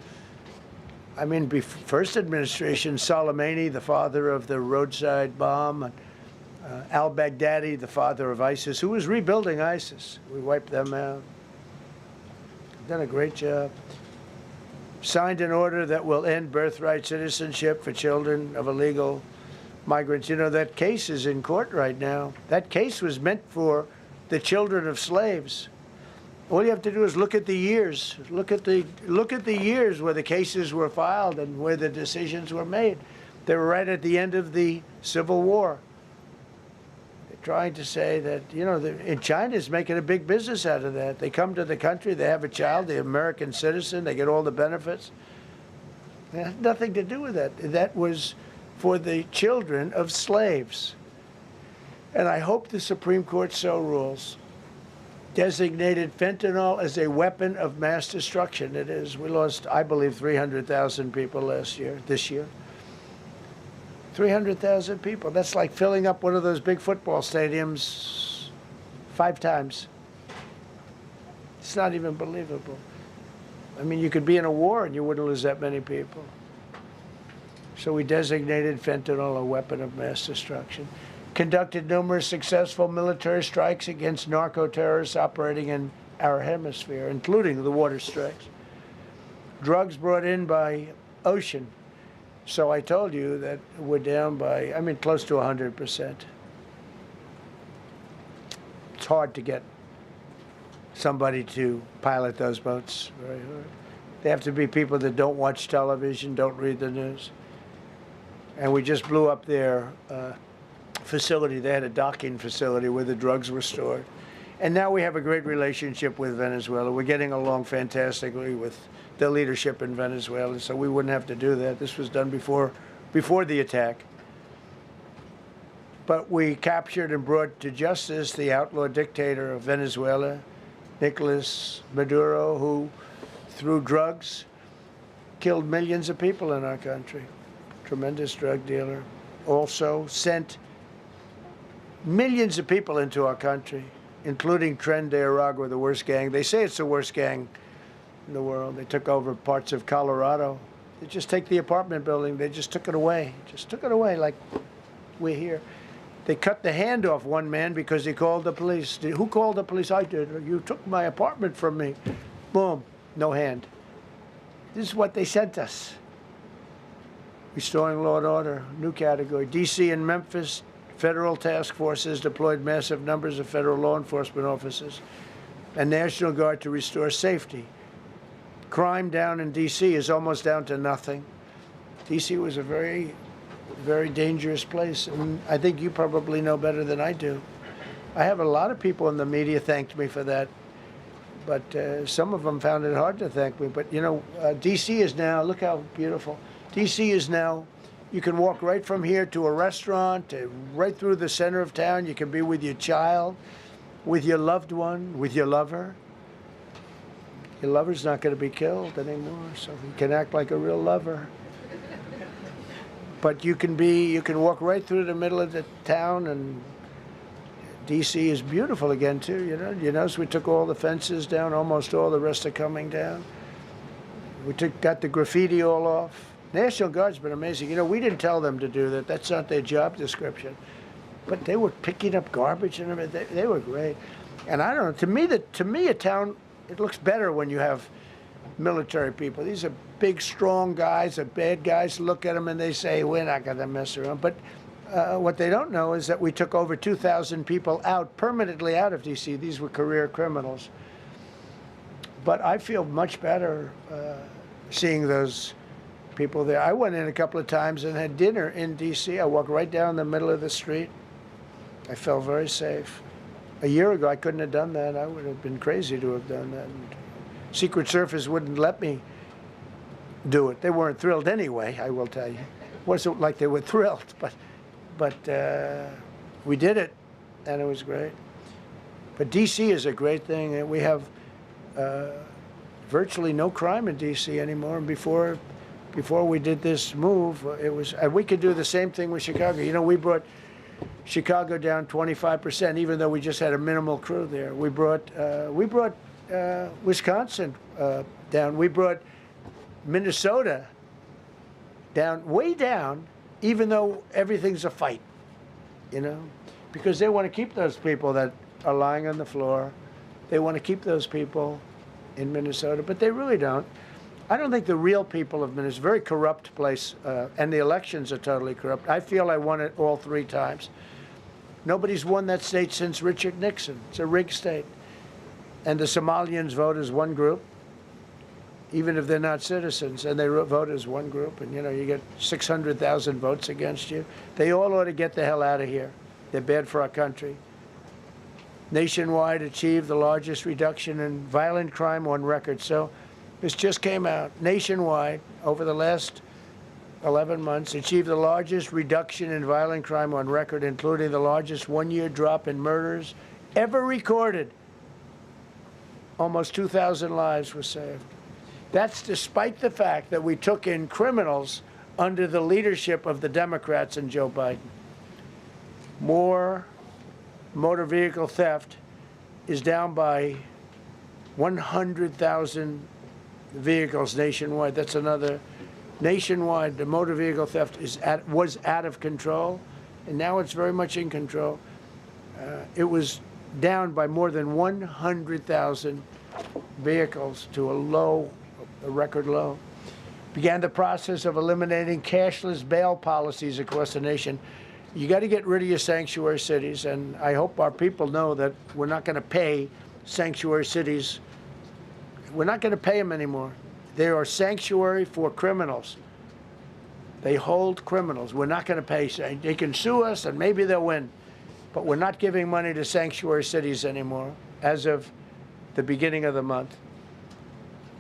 I mean, first administration, Soleimani, the father of the roadside bomb, al-Baghdadi, the father of ISIS, who was rebuilding ISIS. We wiped them out. Done a great job. Signed an order that will end birthright citizenship for children of illegal migrants. You know, that case is in court right now. That case was meant for the children of slaves. All you have to do is look at the years. Look at the years where the cases were filed and where the decisions were made. They were right at the end of the Civil War. They're trying to say that, you know, China's making a big business out of that. They come to the country, they have a child, the American citizen, they get all the benefits. It had nothing to do with that. That was for the children of slaves. And I hope the Supreme Court so rules. Designated fentanyl as a weapon of mass destruction. It is. We lost, I believe, 300,000 people this year. 300,000 people. That's like filling up one of those big football stadiums 5 times. It's not even believable. I mean, you could be in a war and you wouldn't lose that many people. So we designated fentanyl a weapon of mass destruction. Conducted numerous successful military strikes against narco-terrorists operating in our hemisphere, including the water strikes. Drugs brought in by ocean. So I told you that we're down by, I mean, close to 100%. It's hard to get somebody to pilot those boats, very hard. They have to be people that don't watch television, don't read the news. And we just blew up their facility. They had a docking facility where the drugs were stored. And now we have a great relationship with Venezuela. We're getting along fantastically with the leadership in Venezuela, so we wouldn't have to do that. This was done before the attack. But we captured and brought to justice the outlaw dictator of Venezuela, Nicolas Maduro, who, through drugs, killed millions of people in our country. Tremendous drug dealer. Also sent millions of people into our country, including Tren de Aragua, the worst gang. They say it's the worst gang in the world. They took over parts of Colorado. They just take the apartment building. They just took it away. Just took it away like we're here. They cut the hand off one man because he called the police. Who called the police? I did. You took my apartment from me. Boom, no hand. This is what they sent us. Restoring law and order, new category. D.C. and Memphis, federal task forces deployed massive numbers of federal law enforcement officers and National Guard to restore safety. Crime down in D.C. is almost down to nothing. D.C. was a very, very dangerous place, and I think you probably know better than I do. I have a lot of people in the media thanked me for that, but some of them found it hard to thank me. But, you know, D.C. is now, look how beautiful. D.C. is now, you can walk right from here to a restaurant, right through the center of town. You can be with your child, with your loved one, with your lover. Your lover's not going to be killed anymore, so you can act like a real lover. But you can walk right through the middle of the town, and D.C. is beautiful again, too, you know. You notice we took all the fences down, almost all, the rest are coming down. We got the graffiti all off. National Guard's been amazing. You know, we didn't tell them to do that. That's not their job description. But they were picking up garbage and everything. They were great. And I don't know, to me, a town it looks better when you have military people. These are big, strong guys. The bad guys look at them and they say, we're not going to mess around. But what they don't know is that we took over 2,000 people out, permanently out of D.C. These were career criminals. But I feel much better seeing those people there. I went in a couple of times and had dinner in D.C. I walked right down the middle of the street. I felt very safe. A year ago, I couldn't have done that. I would have been crazy to have done that. And Secret Service wouldn't let me do it. They weren't thrilled anyway, I will tell you. It wasn't like they were thrilled, but we did it, and it was great. But D.C. is a great thing. We have virtually no crime in D.C. anymore. And before we did this move, it was, and we could do the same thing with Chicago. You know, we brought Chicago down 25%, even though we just had a minimal crew there. We brought Wisconsin down. We brought Minnesota down, way down, even though everything's a fight, you know, because they want to keep those people that are lying on the floor. They want to keep those people in Minnesota, but they really don't. I don't think the real people of Minnesota, it's a very corrupt place, and the elections are totally corrupt. I feel I won it all 3 times. Nobody's won that state since Richard Nixon. It's a rigged state. And the Somalians vote as one group, even if they're not citizens, and they vote as one group, and you know, you get 600,000 votes against you. They all ought to get the hell out of here. They're bad for our country. Nationwide achieved the largest reduction in violent crime on record. So this just came out. Nationwide, over the last 11 months, achieved the largest reduction in violent crime on record, including the largest one-year drop in murders ever recorded. Almost 2,000 lives were saved. That's despite the fact that we took in criminals under the leadership of the Democrats and Joe Biden. More motor vehicle theft is down by 100,000 vehicles nationwide. That's another. Nationwide, the motor vehicle theft was out of control, and now it's very much in control. It was down by more than 100,000 vehicles to a record low. Began the process of eliminating cashless bail policies across the nation. You got to get rid of your sanctuary cities, and I hope our people know that we're not going to pay sanctuary cities. We're not going to pay them anymore. They are sanctuary for criminals. They hold criminals. We're not going to pay. They can sue us, and maybe they'll win. But we're not giving money to sanctuary cities anymore as of the beginning of the month.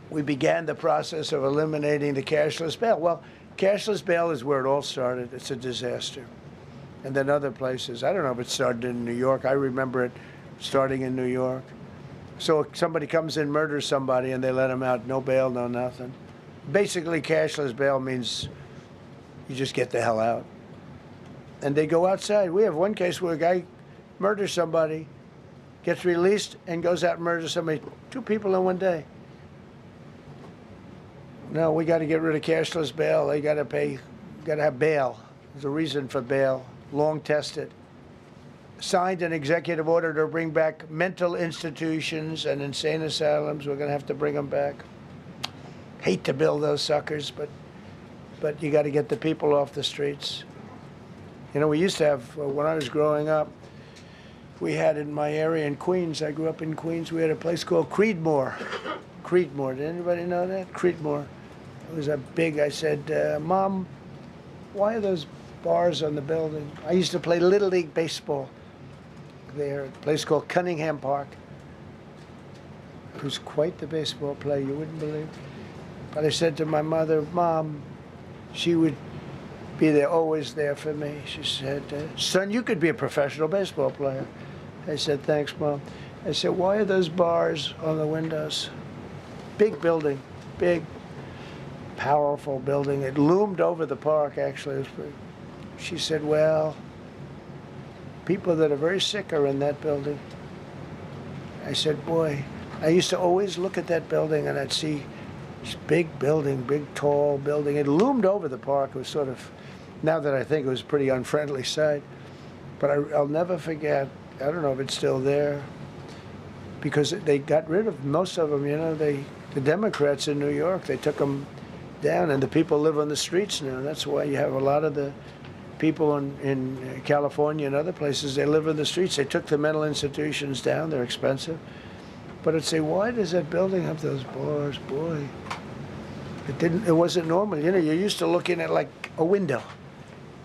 We began the process of eliminating the cashless bail. Well, cashless bail is where it all started. It's a disaster. And then other places. I don't know if it started in New York. I remember it starting in New York. So if somebody comes in, murders somebody, and they let them out, no bail, no nothing. Basically, cashless bail means you just get the hell out. And they go outside. We have one case where a guy murders somebody, gets released, and goes out and murders somebody. 2 people in one day. No, we got to get rid of cashless bail. They got to pay, got to have bail. There's a reason for bail, long tested. Signed an executive order to bring back mental institutions and insane asylums. We're going to have to bring them back. Hate to build those suckers, but you got to get the people off the streets. You know, we used to have, when I was growing up, we had in my area in Queens, I grew up in Queens, we had a place called Creedmoor. Creedmoor, did anybody know that? Creedmoor. It was a big, I said, Mom, why are those bars on the building? I used to play Little League baseball there, a place called Cunningham Park. He was quite the baseball player, you wouldn't believe. But I said to my mother, Mom, she would be there, always there for me. She said, son, you could be a professional baseball player. I said, thanks, Mom. I said, why are those bars on the windows? Big building, big, powerful building. It loomed over the park, actually. She said, well, people that are very sick are in that building. I said, boy, I used to always look at that building and I'd see this big building, big, tall building. It loomed over the park. It was sort of, now that I think, it was a pretty unfriendly sight. But I'll never forget, I don't know if it's still there, because they got rid of most of them. The Democrats in New York, they took them down, and the people live on the streets now. That's why you have a lot of the people in California and other places, they live in the streets. They took the mental institutions down. They're expensive. But I'd say, why does that building have those bars? Boy, it wasn't normal. You're used to looking at like a window.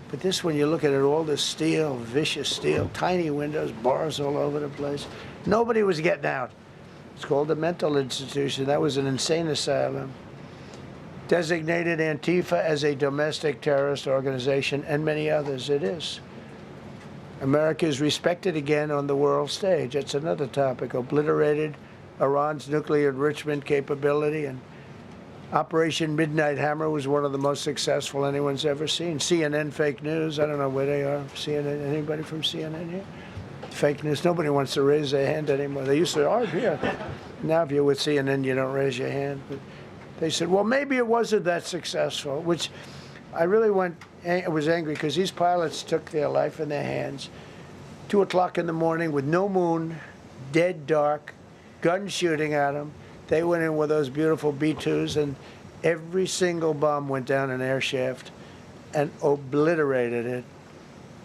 But this one, you look at it, all this steel, vicious steel, tiny windows, bars all over the place. Nobody was getting out. It's called a mental institution. That was an insane asylum. Designated Antifa as a domestic terrorist organization, and many others. It is. America is respected again on the world stage. That's another topic. Obliterated Iran's nuclear enrichment capability, and Operation Midnight Hammer was one of the most successful anyone's ever seen. CNN fake news. I don't know where they are. CNN. Anybody from CNN here? Fake news. Nobody wants to raise their hand anymore. They used to argue here. Now, if you're with CNN, you don't raise your hand. But they said, well, maybe it wasn't that successful, which I really was angry because these pilots took their life in their hands. 2 o'clock in the morning with no moon, dead dark, guns shooting at them. They went in with those beautiful B-2s, and every single bomb went down an air shaft and obliterated it.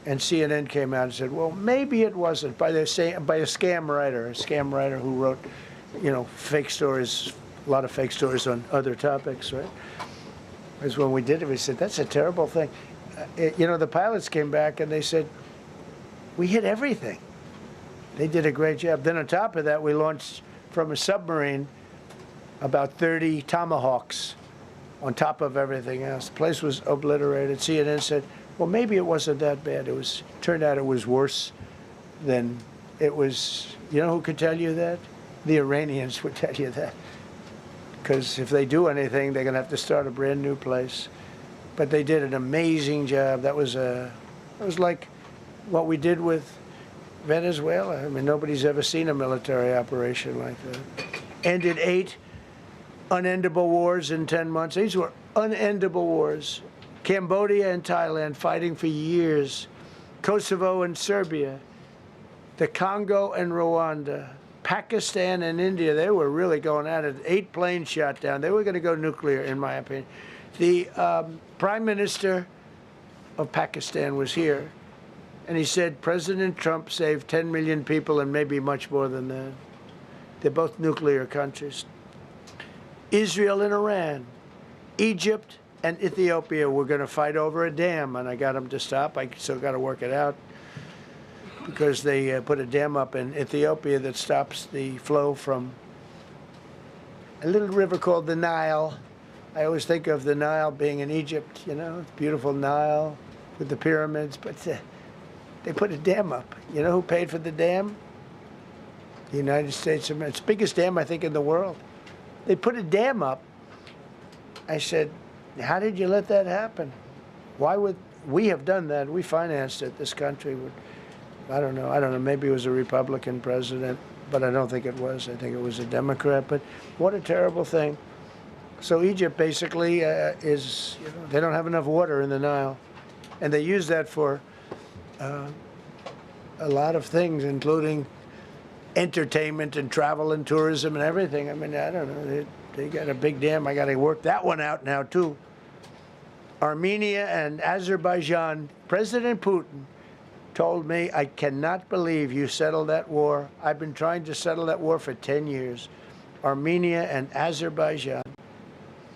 And CNN came out and said, well, maybe it wasn't, by a scam writer who wrote, fake stories, a lot of fake stories on other topics, right? Because when we did it, we said, that's a terrible thing. The pilots came back and they said, we hit everything. They did a great job. Then on top of that, we launched from a submarine about 30 Tomahawks on top of everything else. The place was obliterated. CNN said, well, maybe it wasn't that bad. Turned out it was worse than it was. You know who could tell you that? The Iranians would tell you that. Because if they do anything, they're going to have to start a brand new place. But they did an amazing job. That was like what we did with Venezuela. I mean, nobody's ever seen a military operation like that. Ended 8 unendable wars in 10 months. These were unendable wars. Cambodia and Thailand fighting for years. Kosovo and Serbia. The Congo and Rwanda. Pakistan and India, they were really going at it. 8 planes shot down. They were going to go nuclear, in my opinion. The Prime Minister of Pakistan was here, and he said President Trump saved 10 million people and maybe much more than that. They're both nuclear countries. Israel and Iran. Egypt and Ethiopia were going to fight over a dam, and I got them to stop. I still got to work it out, because they put a dam up in Ethiopia that stops the flow from a little river called the Nile. I always think of the Nile being in Egypt, beautiful Nile with the pyramids, but they put a dam up. You know who paid for the dam? The United States of America. It's the biggest dam, I think, in the world. They put a dam up. I said, how did you let that happen? Why would we have done that? We financed it. This country would. I don't know. Maybe it was a Republican president, but I don't think it was. I think it was a Democrat. But what a terrible thing. So Egypt basically is, they don't have enough water in the Nile. And they use that for a lot of things, including entertainment and travel and tourism and everything. I mean, I don't know. They got a big dam. I got to work that one out now, too. Armenia and Azerbaijan, President Putin told me, I cannot believe you settled that war. I've been trying to settle that war for 10 years. Armenia and Azerbaijan.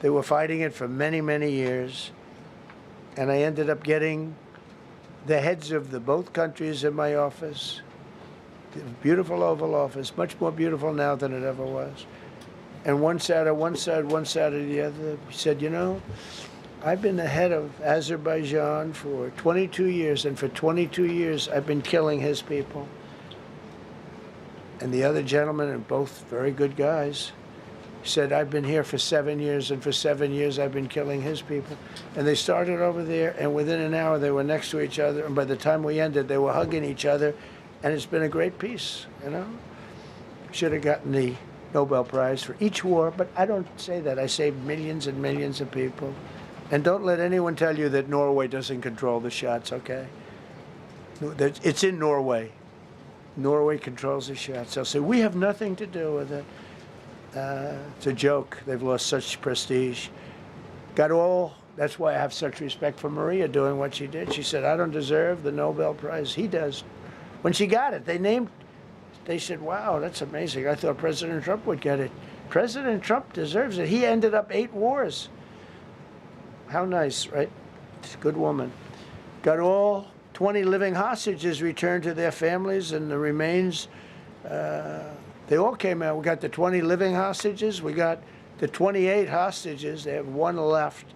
They were fighting it for many, many years. And I ended up getting the heads of both countries in my office. The beautiful Oval Office, much more beautiful now than it ever was. And one sat at one side, one sat at the other. He said, I've been the head of Azerbaijan for 22 years, and for 22 years I've been killing his people. And the other gentleman, and both very good guys, said, I've been here for 7 years, and for 7 years I've been killing his people. And they started over there, and within an hour they were next to each other, and by the time we ended, they were hugging each other, and it's been a great peace, Should have gotten the Nobel Prize for each war, but I don't say that. I saved millions and millions of people. And don't let anyone tell you that Norway doesn't control the shots, okay? It's in Norway. Norway controls the shot sale. So we have nothing to do with it. It's a joke. They've lost such prestige. That's why I have such respect for Maria doing what she did. She said, I don't deserve the Nobel Prize. He does. When she got it, they said, wow, that's amazing. I thought President Trump would get it. President Trump deserves it. He ended up 8 wars. How nice, right? It's a good woman. Got all 20 living hostages returned to their families, and the remains, they all came out. We got the 20 living hostages. We got the 28 hostages. They have 1 left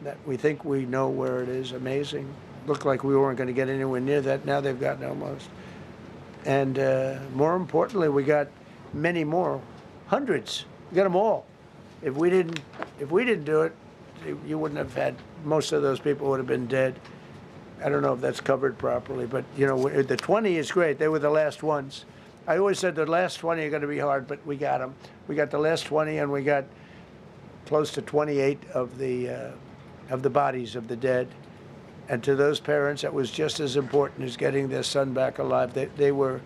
that we think we know where it is. Amazing. Looked like we weren't going to get anywhere near that. Now they've gotten almost. And more importantly, we got many more, hundreds. We got them all. If we didn't do it, you wouldn't have had, most of those people would have been dead. I don't know if that's covered properly, but you know, the 20 is great. They were the last ones. I always said the last 20 are going to be hard, but we got them. We got the last 20, and we got close to 28 of the bodies of the dead. And to those parents, that was just as important as getting their son back alive. They were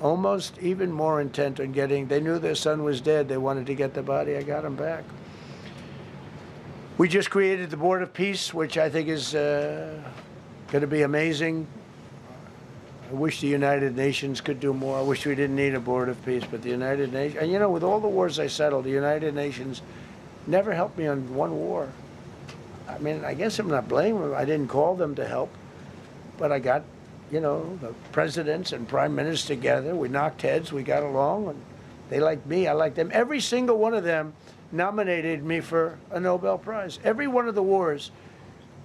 almost even more intent on getting, they knew their son was dead. They wanted to get the body. I got him back. We just created the Board of Peace, which I think is going to be amazing. I wish the United Nations could do more. I wish we didn't need a Board of Peace, but the United Nations, and you know, with all the wars I settled, the United Nations never helped me on one war. I mean, I guess I'm not blaming them. I didn't call them to help, but I got, you know, the presidents and prime ministers together. We knocked heads. We got along, and they liked me. I liked them. Every single one of them nominated me for a Nobel Prize. Every one of the wars,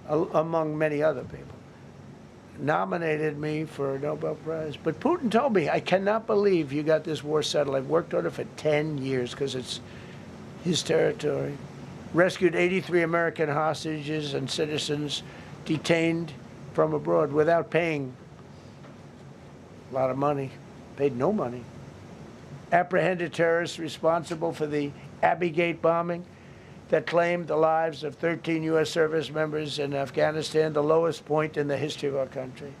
among many other people, nominated me for a Nobel Prize. But Putin told me, I cannot believe you got this war settled. I've worked on it for 10 years because it's his territory. Rescued 83 American hostages and citizens detained from abroad without paying a lot of money. Paid no money. Apprehended terrorists responsible for the Abbey bombing that claimed the lives of 13 U.S. service members in Afghanistan, the lowest point in the history of our country.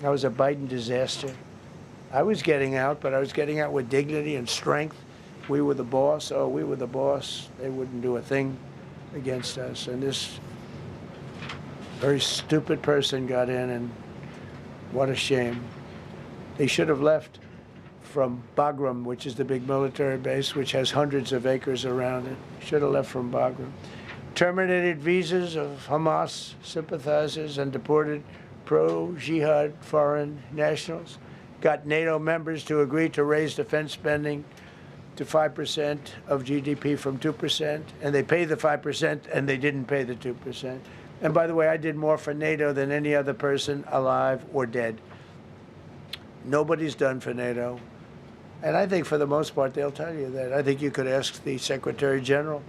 That was a Biden disaster. I was getting out, but I was getting out with dignity and strength. We were the boss. Oh, we were the boss. They wouldn't do a thing against us. And this very stupid person got in, and what a shame. They should have left from Bagram, which is the big military base, which has hundreds of acres around it. Should have left from Bagram. Terminated visas of Hamas sympathizers and deported pro-jihad foreign nationals. Got NATO members to agree to raise defense spending to 5% of GDP from 2%, and they pay the 5%, and they didn't pay the 2%. And by the way, I did more for NATO than any other person alive or dead. Nobody's done for NATO. And I think for the most part, they'll tell you that. I think you could ask the Secretary General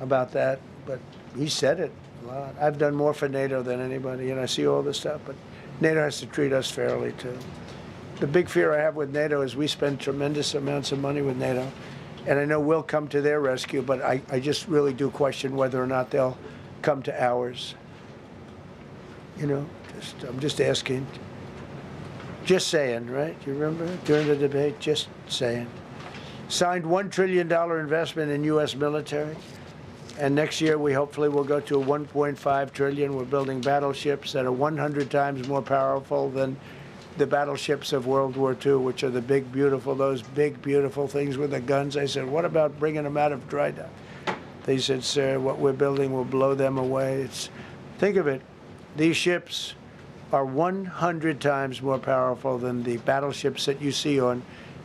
about that, but he said it a lot. I've done more for NATO than anybody, and I see all this stuff, but NATO has to treat us fairly, too. The big fear I have with NATO is we spend tremendous amounts of money with NATO, and I know we'll come to their rescue, but I just really do question whether or not they'll come to ours. You know, I'm just asking. Just saying, right? You remember during the debate? Just saying. Signed $1 trillion investment in U.S. military. And next year, we hopefully will go to a $1.5 trillion. We're building battleships that are 100 times more powerful than the battleships of World War II, which are the big, beautiful, those big, beautiful things with the guns. I said, what about bringing them out of dry dock? They said, sir, what we're building will blow them away. Think of it. These ships are 100 times more powerful than the battleships that you see on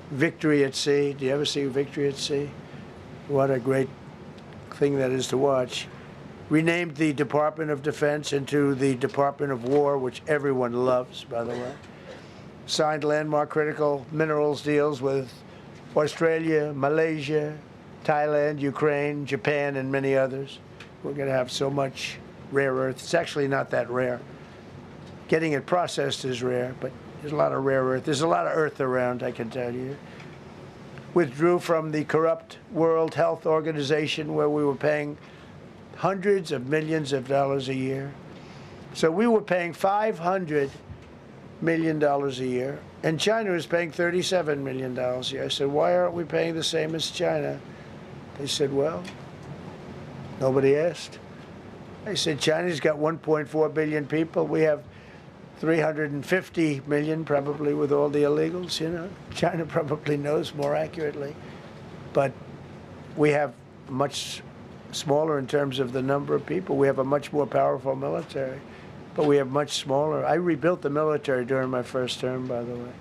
Victory at Sea. Do you ever see Victory at Sea? What a great thing that is to watch. Renamed the Department of Defense into the Department of War, which everyone loves, by the way. Signed landmark critical minerals deals with Australia, Malaysia, Thailand, Ukraine, Japan, and many others. We're going to have so much rare earth. It's actually not that rare. Getting it processed is rare, but there's a lot of rare earth. There's a lot of earth around, I can tell you. Withdrew from the corrupt World Health Organization, where we were paying hundreds of millions of dollars a year. So we were paying $500 million a year, and China was paying $37 million a year. I said, why aren't we paying the same as China? They said, well, nobody asked. I said, China's got 1.4 billion people. We have 350 million, probably with all the illegals, you know. China probably knows more accurately. But we have much smaller in terms of the number of people. We have a much more powerful military, but we have much smaller. I rebuilt the military during my first term, by the way.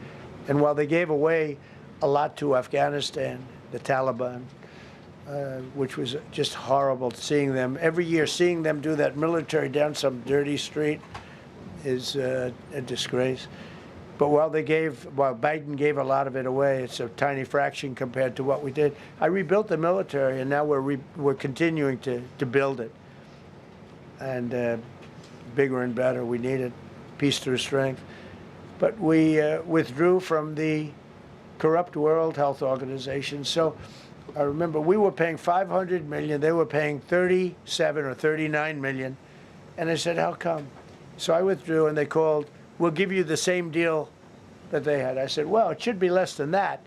And while they gave away a lot to Afghanistan, the Taliban, which was just horrible seeing them, every year seeing them do that military down some dirty street is a disgrace. But while Biden gave a lot of it away, it's a tiny fraction compared to what we did. I rebuilt the military, and now we're continuing to build it. And bigger and better, we need it, peace through strength. But we withdrew from the corrupt World Health Organization. So I remember we were paying $500 million, they were paying 37 or 39 million. And I said, how come? So I withdrew, and they called, we'll give you the same deal that they had. I said, well, it should be less than that,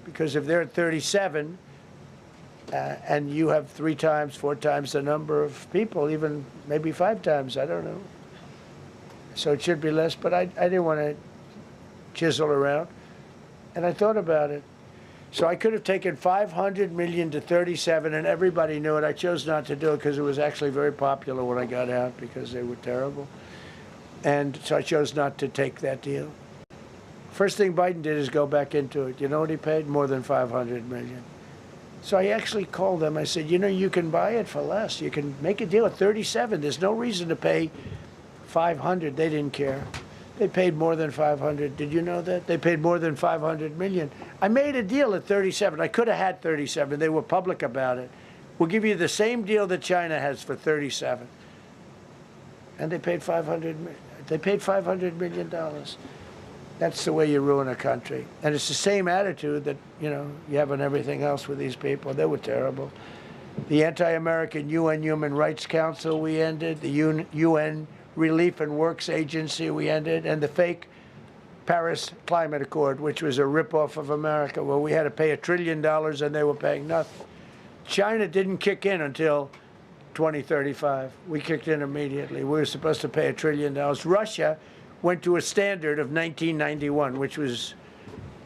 because if they're at 37 and you have 3 times, 4 times the number of people, even maybe 5 times, I don't know. So it should be less, but I didn't want to chisel around. And I thought about it. So I could have taken 500 million to 37, and everybody knew it. I chose not to do it because it was actually very popular when I got out, because they were terrible. And so I chose not to take that deal. First thing Biden did is go back into it. You know what he paid? More than 500 million. So I actually called them. I said, you know, you can buy it for less. You can make a deal at 37. There's no reason to pay 500. They didn't care. They paid more than 500. Did you know that? They paid more than 500 million. I made a deal at 37. I could have had 37. They were public about it. We'll give you the same deal that China has for 37. And they paid $500 million. That's the way you ruin a country. And it's the same attitude that, you know, you have on everything else with these people. They were terrible. The anti-American UN Human Rights Council we ended. The UN Relief and Works Agency we ended. And the fake Paris Climate Accord, which was a ripoff of America, where we had to pay $1 trillion and they were paying nothing. China didn't kick in until 2035. We kicked in immediately. We were supposed to pay $1 trillion. Russia went to a standard of 1991, which was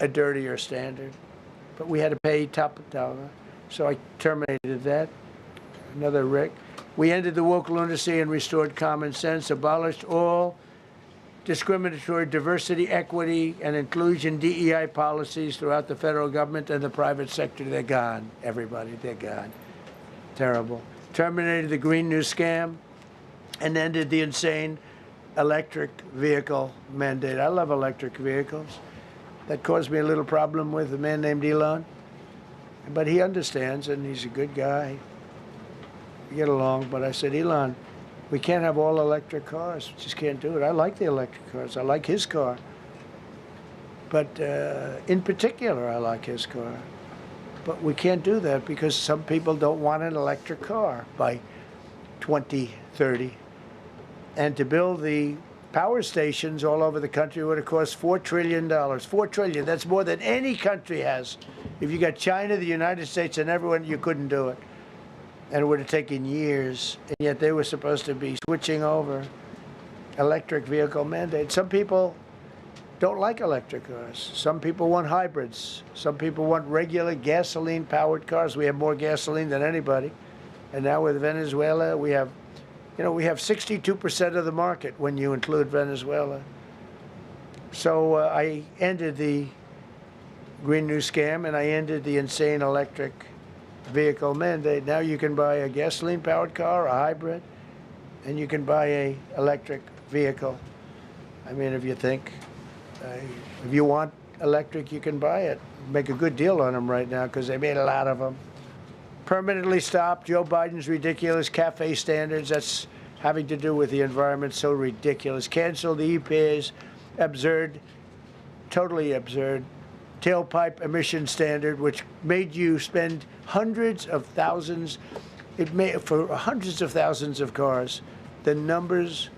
a dirtier standard. But we had to pay top dollar. So I terminated that. Another Rick. We ended the woke lunacy and restored common sense, abolished all discriminatory diversity, equity, and inclusion DEI policies throughout the federal government and the private sector. They're gone, everybody, they're gone. Terrible. Terminated the Green New Scam and ended the insane electric vehicle mandate. I love electric vehicles. That caused me a little problem with a man named Elon, but he understands, and he's a good guy. We get along, but I said, Elon, we can't have all electric cars. We just can't do it. I like the electric cars. I like his car. But in particular, I like his car. But we can't do that because some people don't want an electric car by 2030. And to build the power stations all over the country would have cost $4 trillion. $4 trillion, that's more than any country has. If you got China, the United States, and everyone, you couldn't do it. And it would have taken years, and yet they were supposed to be switching over electric vehicle mandate. Some people don't like electric cars. Some people want hybrids. Some people want regular gasoline-powered cars. We have more gasoline than anybody. And now with Venezuela, we have 62% of the market when you include Venezuela. So I ended the Green New Scam, and I ended the insane electric vehicle mandate. Now you can buy a gasoline-powered car, a hybrid, and you can buy a electric vehicle. I mean, if you think, if you want electric, you can buy it. Make a good deal on them right now because they made a lot of them. Permanently stopped Joe Biden's ridiculous CAFE standards. That's having to do with the environment, so ridiculous. Cancel the EPA's absurd, totally absurd, tailpipe emission standard, which made you spend hundreds of thousands. It made for hundreds of thousands of cars. The numbers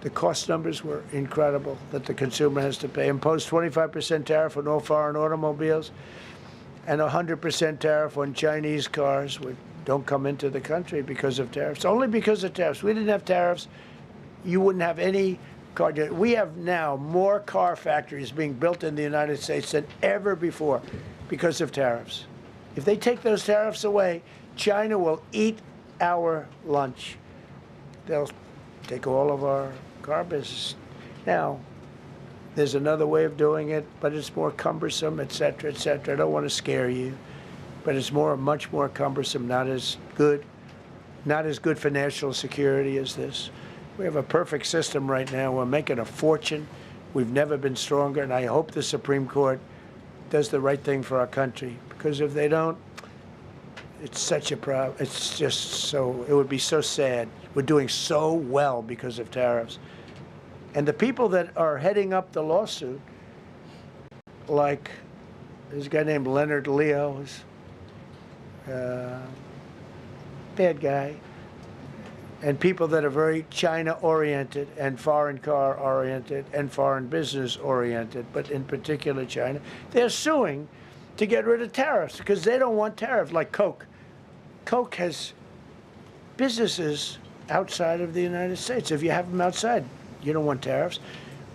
The cost numbers were incredible that the consumer has to pay. Imposed 25% tariff on all foreign automobiles and 100% tariff on Chinese cars which don't come into the country because of tariffs. Only because of tariffs. We didn't have tariffs, you wouldn't have any car. We have now more car factories being built in the United States than ever before because of tariffs. If they take those tariffs away, China will eat our lunch. They'll take all of our car business. Now, there's another way of doing it, but it's more cumbersome, et cetera, et cetera. I don't want to scare you, but it's much more cumbersome, not as good for national security as this. We have a perfect system right now. We're making a fortune. We've never been stronger, and I hope the Supreme Court does the right thing for our country, because if they don't, it's such a problem. It's just so, it would be so sad. We're doing so well because of tariffs. And the people that are heading up the lawsuit, like there's a guy named Leonard Leo, who's bad guy, and people that are very China-oriented and foreign car-oriented and foreign business-oriented, but in particular China, they're suing to get rid of tariffs because they don't want tariffs, like Coke. Coke has businesses outside of the United States. If you have them outside, you don't want tariffs.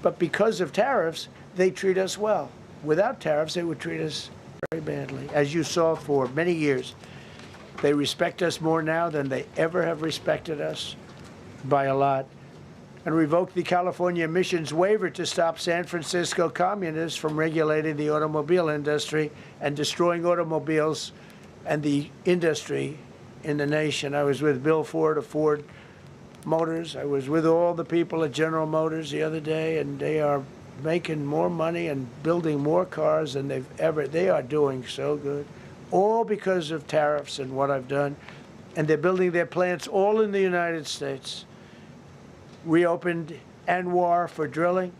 But because of tariffs, they treat us well. Without tariffs, they would treat us very badly. As you saw for many years, they respect us more now than they ever have respected us, by a lot. And revoked the California emissions waiver to stop San Francisco communists from regulating the automobile industry and destroying automobiles and the industry in the nation. I was with Bill Ford of Ford Motors. I was with all the people at General Motors the other day, and they are making more money and building more cars than they are doing so good. All because of tariffs and what I've done. And they're building their plants all in the United States. Reopened Anwar for drilling.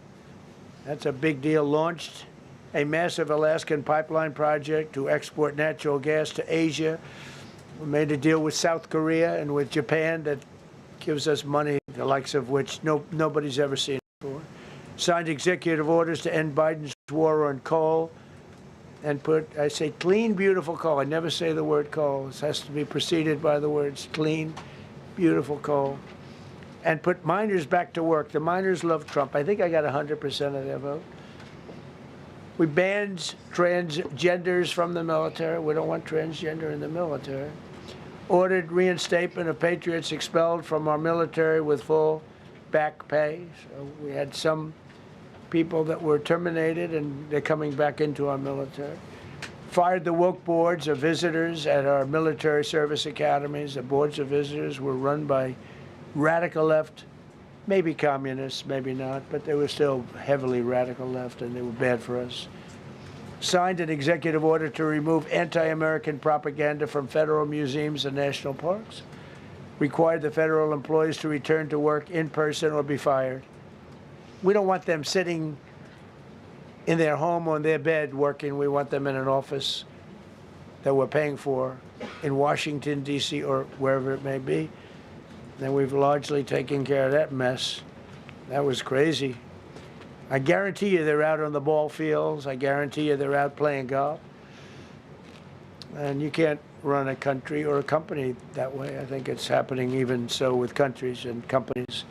That's a big deal. Launched a massive Alaskan pipeline project to export natural gas to Asia. We made a deal with South Korea and with Japan that gives us money, the likes of which nobody's ever seen before. Signed executive orders to end Biden's war on coal and I say clean, beautiful coal. I never say the word coal. It has to be preceded by the words clean, beautiful coal. And put miners back to work. The miners love Trump. I think I got 100% of their vote. We banned transgenders from the military. We don't want transgender in the military. Ordered reinstatement of patriots expelled from our military with full back pay. So we had some people that were terminated, and they're coming back into our military. Fired the woke boards of visitors at our military service academies. The boards of visitors were run by radical left, maybe communists, maybe not, but they were still heavily radical left, and they were bad for us. Signed an executive order to remove anti-American propaganda from federal museums and national parks. Required the federal employees to return to work in person or be fired. We don't want them sitting in their home on their bed working. We want them in an office that we're paying for in Washington, D.C., or wherever it may be. And we've largely taken care of that mess. That was crazy. I guarantee you they're out on the ball fields. I guarantee you they're out playing golf. And you can't run a country or a company that way. I think it's happening even so with countries and companies.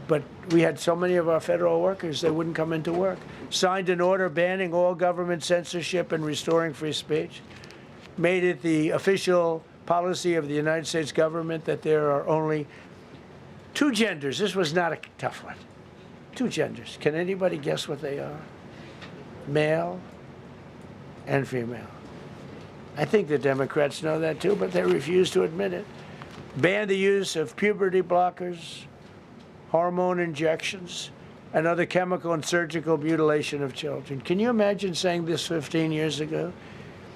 But we had so many of our federal workers, they wouldn't come into work. Signed an order banning all government censorship and restoring free speech. Made it the official policy of the United States government that there are only two genders. This was not a tough one. Two genders. Can anybody guess what they are? Male and female. I think the Democrats know that too, but they refuse to admit it. Banned the use of puberty blockers, hormone injections, and other chemical and surgical mutilation of children. Can you imagine saying this 15 years ago?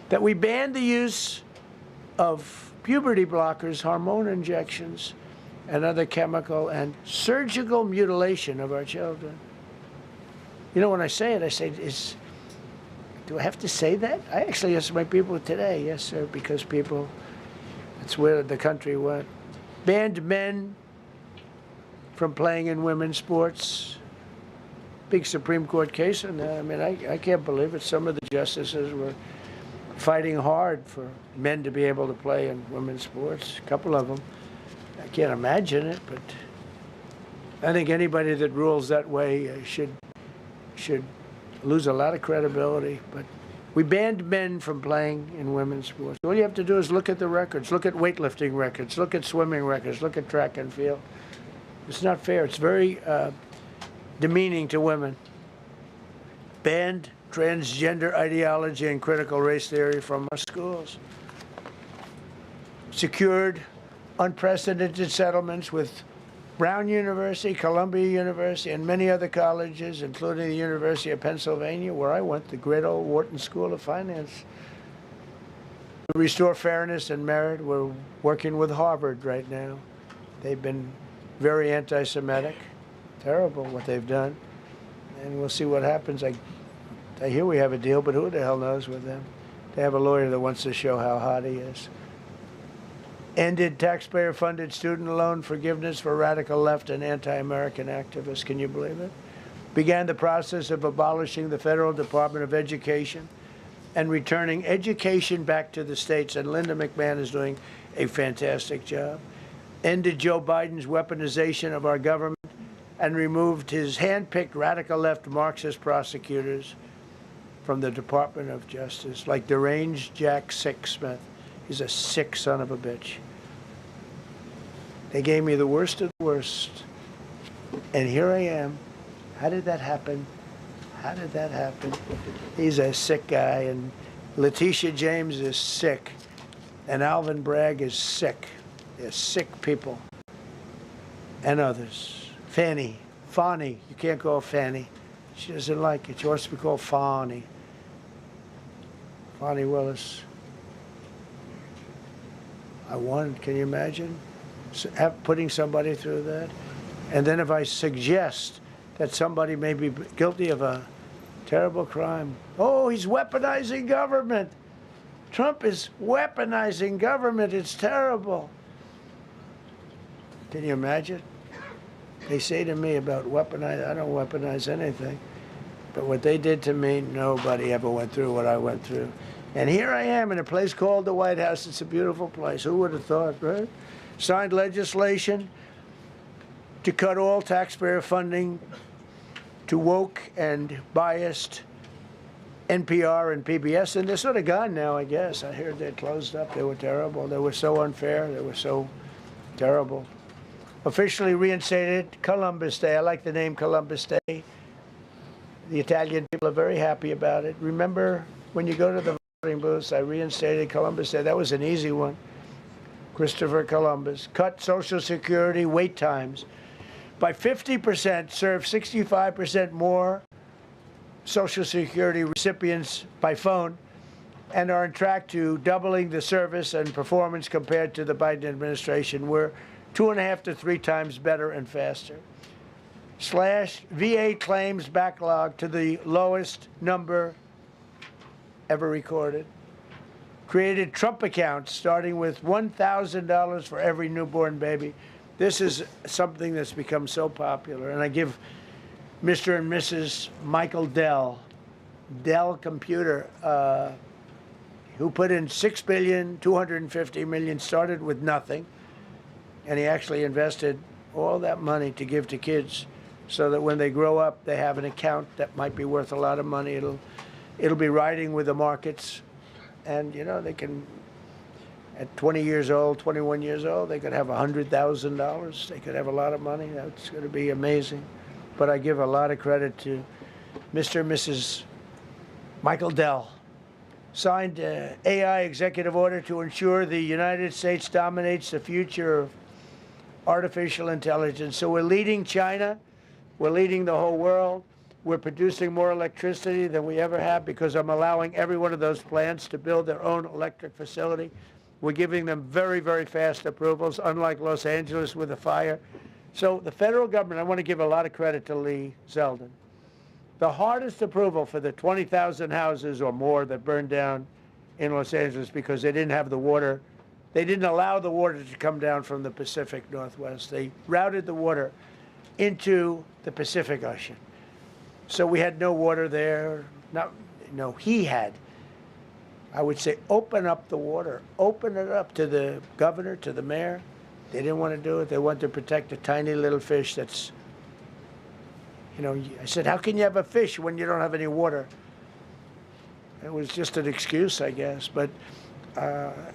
That we banned the use of puberty blockers, hormone injections, and other chemical and surgical mutilation of our children. You know, when I say it, I say, do I have to say that? I actually asked my people today, yes, sir, because that's where the country went. Banned men from playing in women's sports. Big Supreme Court case on that. I mean, I can't believe it. Some of the justices were fighting hard for men to be able to play in women's sports. A couple of them. I can't imagine it, but I think anybody that rules that way should lose a lot of credibility. But we banned men from playing in women's sports. All you have to do is look at the records. Look at weightlifting records. Look at swimming records. Look at track and field. It's not fair. It's very demeaning to women. Banned transgender ideology and critical race theory from our schools. Secured unprecedented settlements with Brown University, Columbia University, and many other colleges, including the University of Pennsylvania, where I went, the great old Wharton School of Finance. To restore fairness and merit, we're working with Harvard right now. They've been very anti-Semitic. Terrible what they've done. And we'll see what happens. I hear we have a deal, but who the hell knows with them? They have a lawyer that wants to show how hot he is. Ended taxpayer-funded student loan forgiveness for radical left and anti-American activists. Can you believe it? Began the process of abolishing the Federal Department of Education and returning education back to the states. And Linda McMahon is doing a fantastic job. Ended Joe Biden's weaponization of our government and removed his hand-picked radical left Marxist prosecutors from the Department of Justice, like deranged Jack Smith. He's a sick son of a bitch. They gave me the worst of the worst. And here I am. How did that happen? How did that happen? He's a sick guy, and Letitia James is sick, and Alvin Bragg is sick. They're sick people. And others. Fani, you can't call Fanny. She doesn't like it. She wants to be called Fani. Fani Willis. I won. Can you imagine putting somebody through that? And then if I suggest that somebody may be guilty of a terrible crime, oh, he's weaponizing government. Trump is weaponizing government. It's terrible. Can you imagine? They say to me about weaponize, I don't weaponize anything. But what they did to me, nobody ever went through what I went through. And here I am in a place called the White House. It's a beautiful place. Who would have thought, right? Signed legislation to cut all taxpayer funding to woke and biased NPR and PBS. And they're sort of gone now, I guess. I heard they closed up. They were terrible. They were so unfair. They were so terrible. Officially reinstated Columbus Day. I like the name Columbus Day. The Italian people are very happy about it. Remember, when you go to the voting booths, I reinstated Columbus Day. That was an easy one. Christopher Columbus. Cut Social Security wait times by 50%, serve 65% more Social Security recipients by phone, and are on track to doubling the service and performance compared to the Biden administration. We're 2.5 to 3 times better and faster. Slash VA claims backlog to the lowest number ever recorded. Created Trump accounts starting with $1,000 for every newborn baby. This is something that's become so popular. And I give Mr. and Mrs. Michael Dell Computer, who put in $6.25 billion, started with nothing. And he actually invested all that money to give to kids so that when they grow up, they have an account that might be worth a lot of money. It'll be riding with the markets. And, you know, they can, at 20 years old, 21 years old, they could have $100,000. They could have a lot of money. That's going to be amazing. But I give a lot of credit to Mr. and Mrs. Michael Dell. Signed an AI executive order to ensure the United States dominates the future of artificial intelligence. So we're leading China. We're leading the whole world. We're producing more electricity than we ever have because I'm allowing every one of those plants to build their own electric facility. We're giving them very, very fast approvals, unlike Los Angeles with the fire. So the federal government, I want to give a lot of credit to Lee Zeldin. The hardest approval for the 20,000 houses or more that burned down in Los Angeles because they didn't have the water. They didn't allow the water to come down from the Pacific Northwest. They routed the water. into the Pacific Ocean. So we had no water there. No, he had. I would say open up the water, open it up to the governor, to the mayor. They didn't want to do it. They wanted to protect a tiny little fish that's, I said, how can you have a fish when you don't have any water? It was just an excuse, I guess, but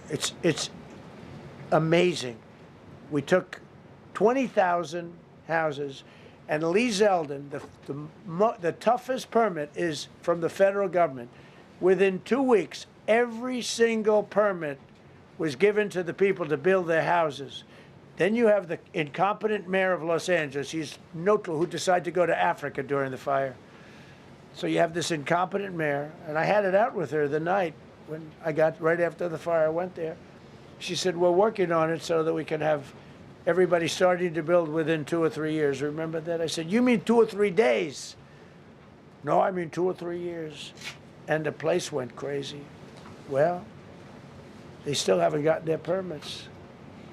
it's amazing. We took 20,000 houses, and Lee Zeldin, the toughest permit is from the federal government. Within 2 weeks, every single permit was given to the people to build their houses. Then you have the incompetent mayor of Los Angeles. He's neutral, who decided to go to Africa during the fire. So you have this incompetent mayor, and I had it out with her the night when I got, right after the fire, I went there. She said, we're working on it so that we can have everybody starting to build within 2 or 3 years. Remember that? I said, you mean 2 or 3 days? No, I mean 2 or 3 years. And the place went crazy. Well, they still haven't gotten their permits.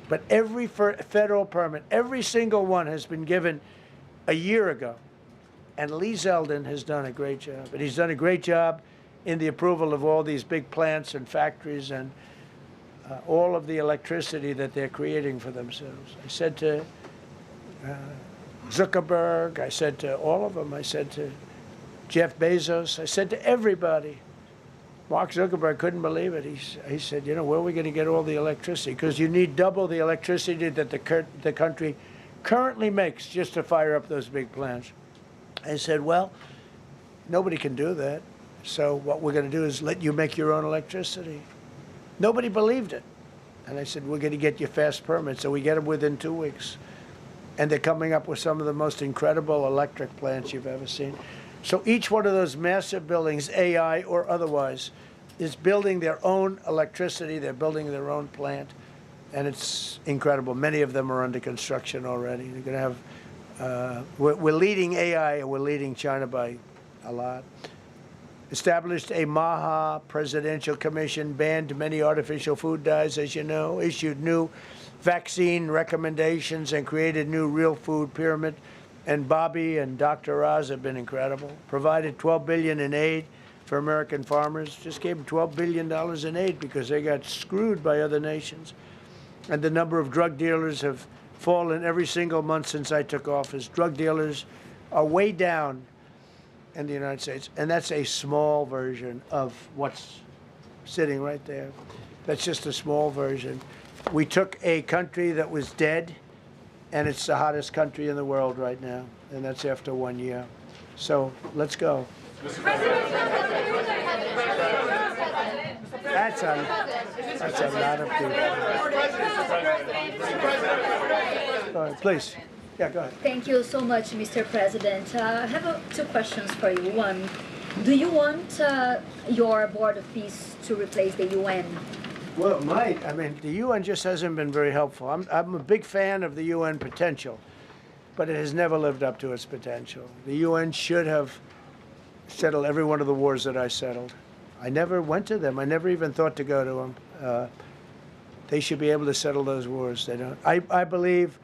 But every federal permit, every single one has been given a year ago. And Lee Zeldin has done a great job. And he's done a great job in the approval of all these big plants and factories and all of the electricity that they're creating for themselves. I said to Zuckerberg, I said to all of them, I said to Jeff Bezos, I said to everybody. Mark Zuckerberg couldn't believe it. He said, where are we going to get all the electricity? Because you need double the electricity that the country currently makes just to fire up those big plants. I said, well, nobody can do that. So what we're going to do is let you make your own electricity. Nobody believed it. And I said, we're going to get you fast permits. So we get them within 2 weeks. And they're coming up with some of the most incredible electric plants you've ever seen. So each one of those massive buildings, AI or otherwise, is building their own electricity. They're building their own plant. And it's incredible. Many of them are under construction already. They're going to have, we're leading AI, and we're leading China by a lot. Established a MAHA presidential commission, banned many artificial food dyes, as you know, issued new vaccine recommendations, and created new real food pyramid. And Bobby and Dr. Oz have been incredible. Provided $12 billion in aid for American farmers. Just gave them $12 billion in aid because they got screwed by other nations. And the number of drug dealers have fallen every single month since I took office. Drug dealers are way down in the United States. And that's a small version of what's sitting right there. That's just a small version. We took a country that was dead, and it's the hottest country in the world right now, and that's after 1 year. So let's go. That's a lot of people. Go ahead, please. Yeah, go ahead. Thank you so much, Mr. President. I have 2 questions for you. One, do you want your Board of Peace to replace the UN? Well, it might. I mean, the UN just hasn't been very helpful. I'm a big fan of the UN potential, but it has never lived up to its potential. The UN should have settled every one of the wars that I settled. I never went to them. I never even thought to go to them. They should be able to settle those wars. They don't. I believe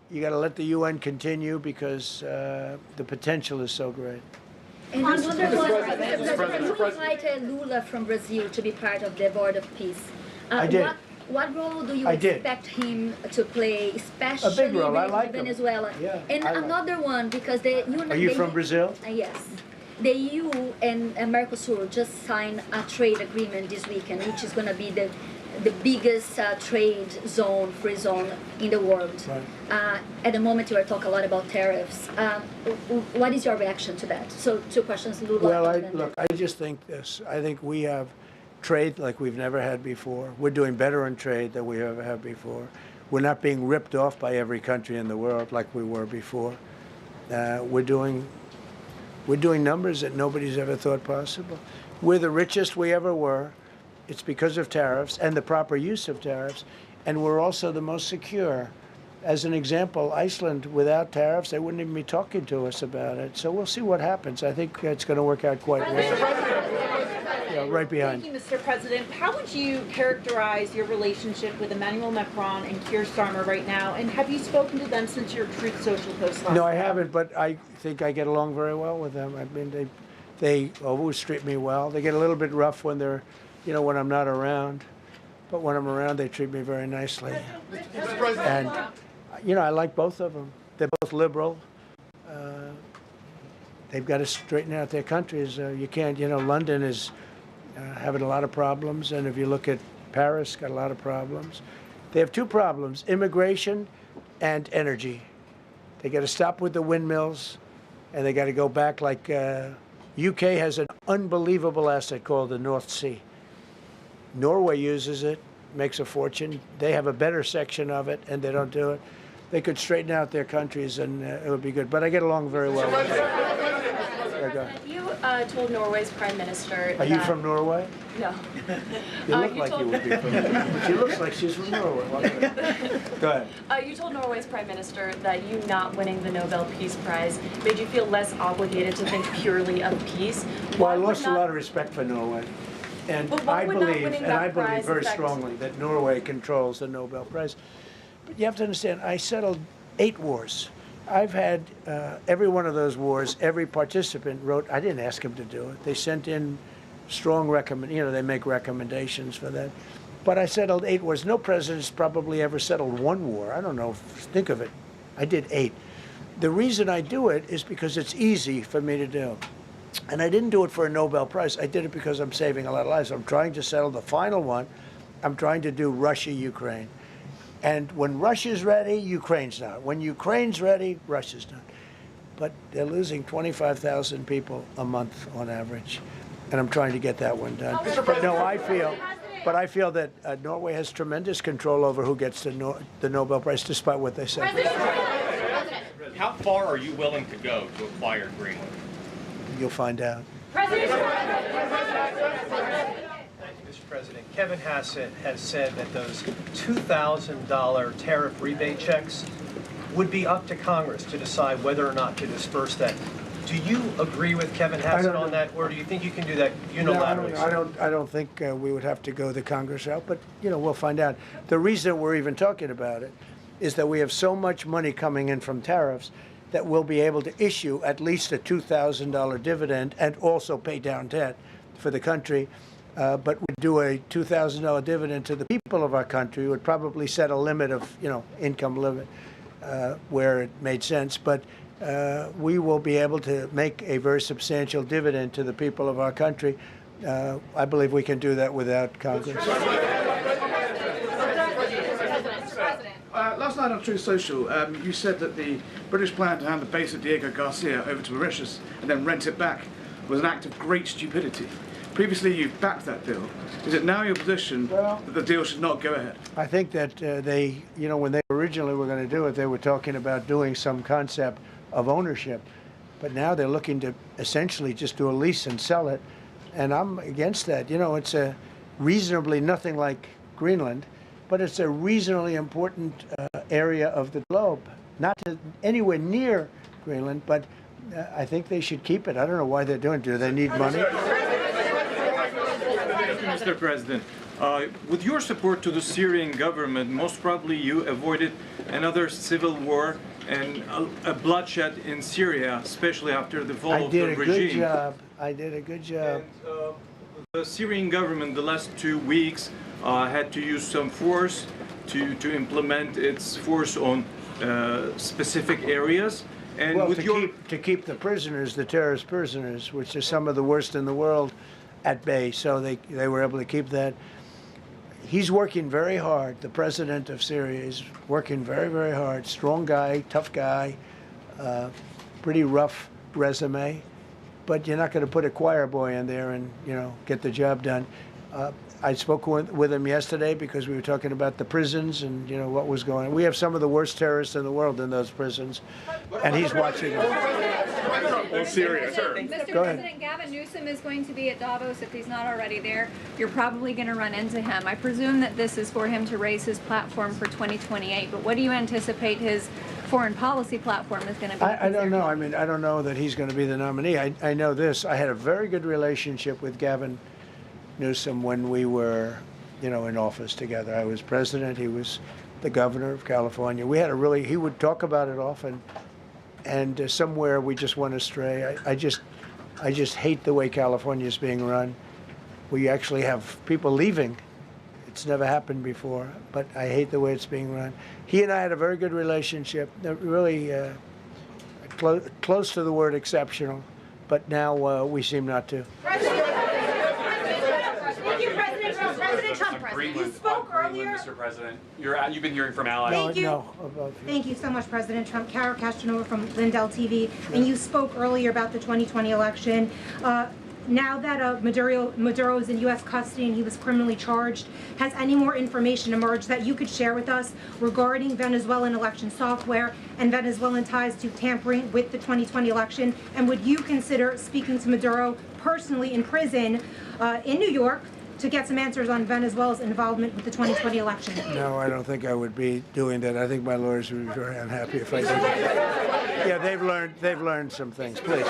you got to let the UN continue because the potential is so great. And another one, you invited Lula from Brazil to be part of the Board of Peace. I did. What role do you expect him to play, especially a big role. I like Venezuela? Yeah, and another one, because the UN... Are you from Brazil? Yes. The EU and Mercosur just signed a trade agreement this weekend, which is going to be the biggest trade zone, free zone in the world. Right. At the moment, you are talking a lot about tariffs. What is your reaction to that? So 2 questions, Lula. Well, look, I just think this. I think we have trade like we've never had before. We're doing better in trade than we ever have before. We're not being ripped off by every country in the world like we were before. We're doing numbers that nobody's ever thought possible. We're the richest we ever were. It's because of tariffs and the proper use of tariffs, and we're also the most secure. As an example, Iceland, without tariffs, they wouldn't even be talking to us about it. So we'll see what happens. I think it's going to work out quite well. right behind. Thank you, Mr. President. How would you characterize your relationship with Emmanuel Macron and Keir Starmer right now? And have you spoken to them since your Truth Social post last No, I night? haven't, but I think I get along very well with them. I mean, they always treat me well. They get a little bit rough when they're, when I'm not around. But when I'm around, they treat me very nicely. Mr. President. And, I like both of them. They're both liberal. They've got to straighten out their countries. You can't, London is having a lot of problems. And if you look at Paris, got a lot of problems. They have two problems, immigration and energy. They got to stop with the windmills, and they got to go back like UK has an unbelievable asset called the North Sea. Norway uses it, makes a fortune. They have a better section of it, and they don't do it. They could straighten out their countries, and it would be good. But I get along very well with them. You told Norway's prime minister. Are you from Norway? No. You look like you would be from Norway. But she looks like she's from Norway. Go ahead. You told Norway's prime minister that you not winning the Nobel Peace Prize made you feel less obligated to think purely of peace. Well, I lost a lot of respect for Norway. And But why I would not believe, winning and that I believe prize very affect- strongly that Norway controls the Nobel Prize. But you have to understand, I settled 8 wars. I've had every one of those wars, every participant wrote, I didn't ask them to do it. They sent in strong they make recommendations for that. But I settled 8 wars. No president's probably ever settled 1 war. I don't know, think of it. I did 8. The reason I do it is because it's easy for me to do. And I didn't do it for a Nobel Prize. I did it because I'm saving a lot of lives. I'm trying to settle the final one. I'm trying to do Russia, Ukraine. And when Russia's ready, Ukraine's not. When Ukraine's ready, Russia's not. But they're losing 25,000 people a month on average. And I'm trying to get that one done. But no, I feel that Norway has tremendous control over who gets the Nobel Prize, despite what they say. How far are you willing to go to acquire Greenland? You'll find out. Mr. President, Kevin Hassett has said that those $2,000 tariff rebate checks would be up to Congress to decide whether or not to disperse that. Do you agree with Kevin Hassett on that, or do you think you can do that unilaterally? No, I don't think we would have to go the Congress route, but we'll find out. The reason we're even talking about it is that we have so much money coming in from tariffs that we'll be able to issue at least a $2,000 dividend and also pay down debt for the country. But we do a $2,000 dividend to the people of our country. Would probably set a limit of, income limit where it made sense. But we will be able to make a very substantial dividend to the people of our country. I believe we can do that without Congress. Last night on Truth Social, you said that the British plan to hand the base at Diego Garcia over to Mauritius and then rent it back was an act of great stupidity. Previously, you've backed that deal. Is it now your position that the deal should not go ahead? I think that they, when they originally were going to do it, they were talking about doing some concept of ownership. But now they're looking to essentially just do a lease and sell it. And I'm against that. It's a reasonably nothing like Greenland, but it's a reasonably important area of the globe. Not to anywhere near Greenland, but I think they should keep it. I don't know why they're doing it. Do they need money? Mr. President, with your support to the Syrian government, most probably you avoided another civil war and a bloodshed in Syria, especially after the fall of the regime. I did a good job. And, the Syrian government, the last 2 weeks, had to use some force to implement its force on specific areas. And Well, with to keep the prisoners, the terrorist prisoners, which are some of the worst in the world, at bay. So they were able to keep that. He's working very hard. The president of Syria is working very, very hard. Strong guy, tough guy, pretty rough resume. But you're not going to put a choir boy in there and, get the job done. I spoke with him yesterday because we were talking about the prisons and, what was going on. We have some of the worst terrorists in the world in those prisons, and he's watching them. Syria, sir. Mr. Go ahead. President, Gavin Newsom is going to be at Davos if he's not already there. You're probably going to run into him. I presume that this is for him to raise his platform for 2028, but what do you anticipate his foreign policy platform is going to be? I don't know. I don't know that he's going to be the nominee. I know this. I had a very good relationship with Gavin Newsom when we were, in office together. I was president. He was the governor of California. We had he would talk about it often, and somewhere we just went astray. I just hate the way California is being run. We actually have people leaving. It's never happened before, but I hate the way it's being run. He and I had a very good relationship, really close to the word exceptional, but now we seem not to. Thank you, President Trump. President Trump, you spoke earlier. Mr. President. You've been hearing from allies. Thank you so much, President Trump. Kara Castanova from Lindell TV. And you spoke earlier about the 2020 election. Now that Maduro is in U.S. custody and he was criminally charged, has any more information emerged that you could share with us regarding Venezuelan election software and Venezuelan ties to tampering with the 2020 election? And would you consider speaking to Maduro personally in prison in New York to get some answers on Venezuela's involvement with the 2020 election? No, I don't think I would be doing that. I think my lawyers would be very unhappy if I did that. Yeah, they've learned some things. Please.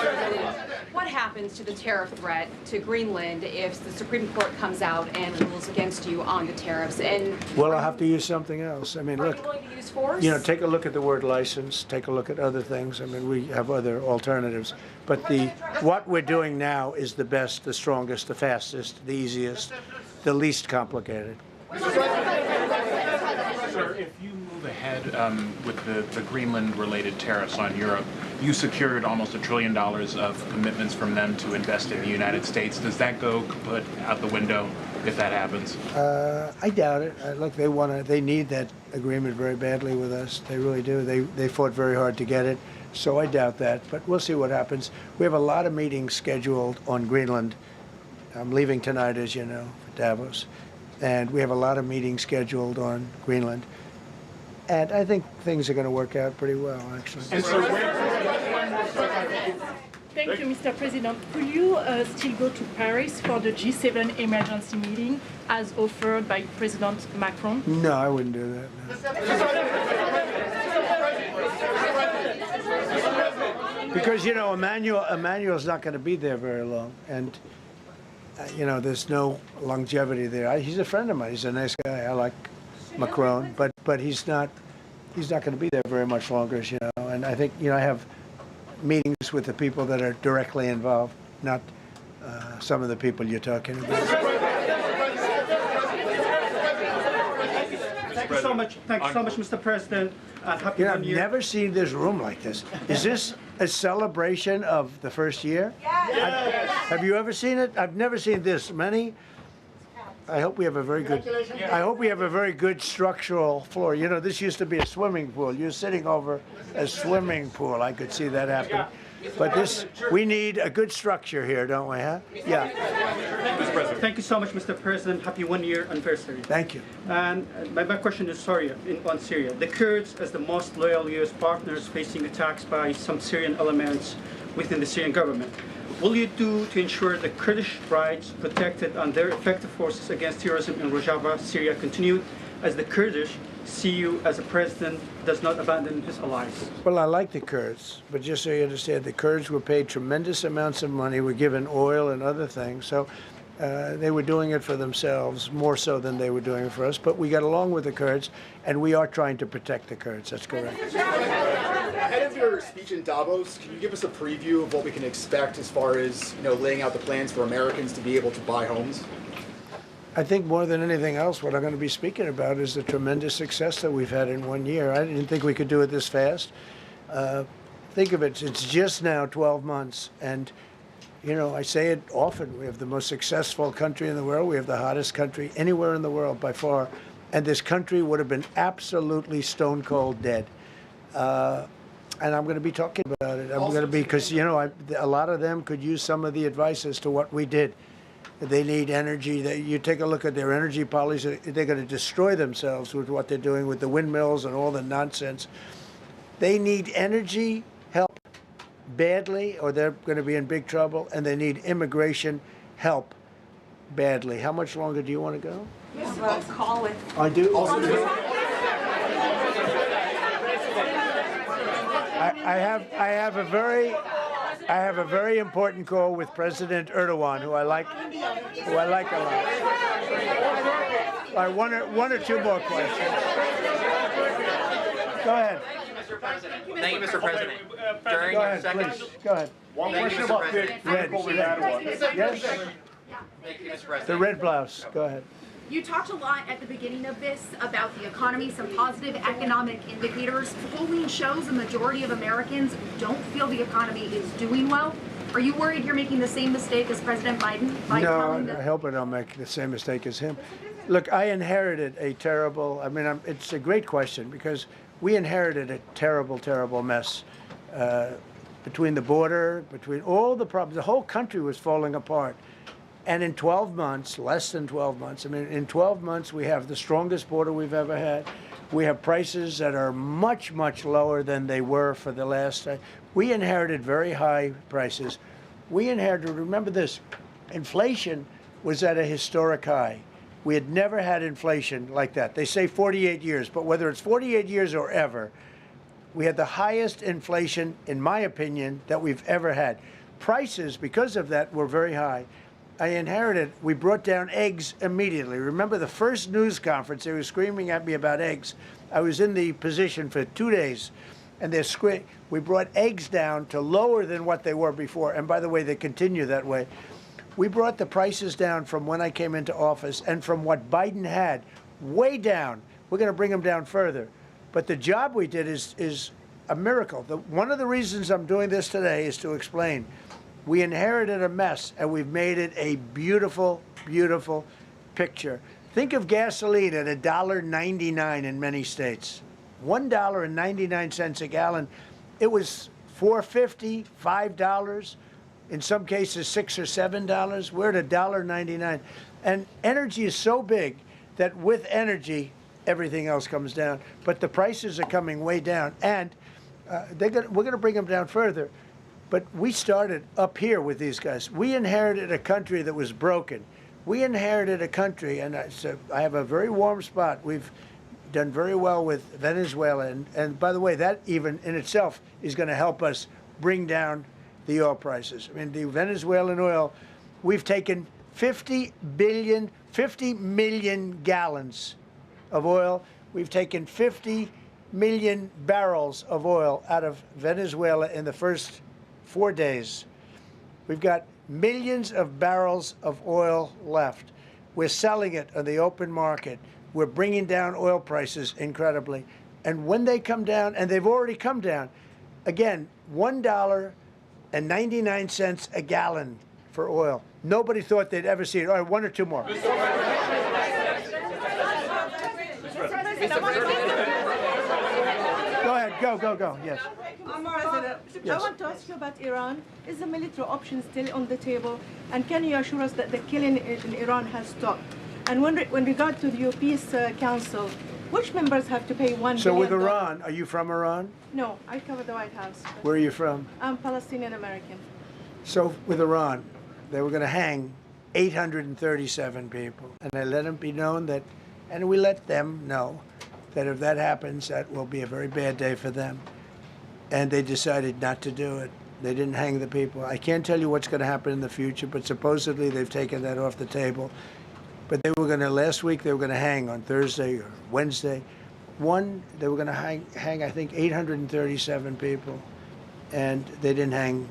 What happens to the tariff threat to Greenland if the Supreme Court comes out and rules against you on the tariffs? And well, I'll have to use something else. I mean, are look. you willing to use force? Take a look at the word license. Take a look at other things. I mean, we have other alternatives. But what we're doing now is the best, the strongest, the fastest, the easiest, the least complicated. Sir, if you move ahead with the Greenland-related tariffs on Europe, you secured almost $1 trillion of commitments from them to invest in the United States. Does that go kaput out the window if that happens? I doubt it. Look, they need that agreement very badly with us. They really do. They fought very hard to get it. So I doubt that, but we'll see what happens. We have a lot of meetings scheduled on Greenland. I'm leaving tonight, as you know, for Davos. And we have a lot of meetings scheduled on Greenland. And I think things are going to work out pretty well, actually. And so Thank you, Mr. President. Could you still go to Paris for the G7 emergency meeting as offered by President Macron? No, I wouldn't do that. No. Because, Emmanuel's not going to be there very long. And, there's no longevity there. He's a friend of mine. He's a nice guy. I like Macron. But he's not going to be there very much longer, as you know. And I think, I have meetings with the people that are directly involved, not some of the people you're talking about. Thank you so much. Thank you so much, Mr. President. Happy New I've Year. never seen this room like this. Is this a celebration of the first year? Yes. Have you ever seen it? I've never seen this many. I hope we have a very good structural floor. This used to be a swimming pool. You're sitting over a swimming pool. I could see that happen. But we need a good structure here, don't we, huh? Yeah. Thank you so much, Mr. President. Happy 1 year anniversary. Thank you. And my question is on Syria. The Kurds, as the most loyal U.S. partners, facing attacks by some Syrian elements within the Syrian government. Will you do to ensure the Kurdish rights protected and their effective forces against terrorism in Rojava, Syria continued, as the Kurdish see you as a president does not abandon his allies? Well, I like the Kurds, but just so you understand, the Kurds were paid tremendous amounts of money, were given oil and other things, so they were doing it for themselves, more so than they were doing it for us, but we got along with the Kurds, and we are trying to protect the Kurds, that's correct. Ahead of your speech in Davos, can you give us a preview of what we can expect as far as laying out the plans for Americans to be able to buy homes? I think more than anything else, what I'm going to be speaking about is the tremendous success that we've had in 1 year. I didn't think we could do it this fast. Think of it, it's just now 12 months, and I say it often, we have the most successful country in the world, we have the hottest country anywhere in the world by far, and this country would have been absolutely stone cold dead. And I'm going to be talking about it. I'm going to be, because, a lot of them could use some of the advice as to what we did. They need energy. You take a look at their energy policy, they're going to destroy themselves with what they're doing with the windmills and all the nonsense. They need energy help badly, or they're going to be in big trouble, and they need immigration help badly. How much longer do you want to go? Yes, well, call it. I do? I have a very I have a very important call with President Erdogan, who I like a lot. All right, one or two more questions. Go ahead. Mr. President. Thank you, Mr. President. During Go your ahead, second. please. Go ahead. One question about red. Thank you, Mr. President. The red blouse. Go ahead. You talked a lot at the beginning of this about the economy, some positive economic indicators. Polling shows a majority of Americans don't feel the economy is doing well. Are you worried you're making the same mistake as President Biden? No, I hope I don't make the same mistake as him. Look, I inherited a terrible, it's a great question because we inherited a terrible, terrible mess between the border, between all the problems. The whole country was falling apart. And in 12 months, less than 12 months, in 12 months, we have the strongest border we've ever had. We have prices that are much, much lower than they were for the last. We inherited very high prices. We inherited, remember this, inflation was at a historic high. We had never had inflation like that. They say 48 years, but whether it's 48 years or ever, we had the highest inflation, in my opinion, that we've ever had. Prices, because of that, were very high. I inherited, we brought down eggs immediately. Remember the first news conference, they were screaming at me about eggs. I was in the position for 2 days, and we brought eggs down to lower than what they were before. And by the way, they continue that way. We brought the prices down from when I came into office and from what Biden had, way down. We're going to bring them down further. But the job we did is a miracle. One of the reasons I'm doing this today is to explain. We inherited a mess, and we've made it a beautiful, beautiful picture. Think of gasoline at $1.99 in many states. $1.99 a gallon. It was $4.50, $5, in some cases $6 or $7. We're at $1.99. And energy is so big that with energy, everything else comes down. But the prices are coming way down, and we're going to bring them down further. But we started up here with these guys. We inherited a country that was broken. We inherited a country, and I have a very warm spot. We've done very well with Venezuela. And by the way, that even in itself is going to help us bring down the oil prices. The Venezuelan oil, we've taken 50 million gallons of oil. We've taken 50 million barrels of oil out of Venezuela in the first 4 days. We've got millions of barrels of oil left. We're selling it on the open market. We're bringing down oil prices incredibly. And when they come down, and they've already come down, again, $1.99 a gallon for oil. Nobody thought they'd ever see it. All right, one or two more. Go ahead, go, yes. President, Yes. I want to ask you about Iran. Is the military option still on the table? And can you assure us that the killing in Iran has stopped? And when regard to the Peace Council, which members have to pay $1 billion? So with Iran, are you from Iran? No, I cover the White House. Where are you from? I'm Palestinian American. So with Iran, they were going to hang 837 people. And I let them be known that, and we let them know that if that happens, that will be a very bad day for them. And they decided not to do it. They didn't hang the people. I can't tell you what's going to happen in the future, but supposedly they've taken that off the table. But they were going to, last week, they were going to hang on Thursday or Wednesday. They were going to hang, I think, 837 people. And they didn't hang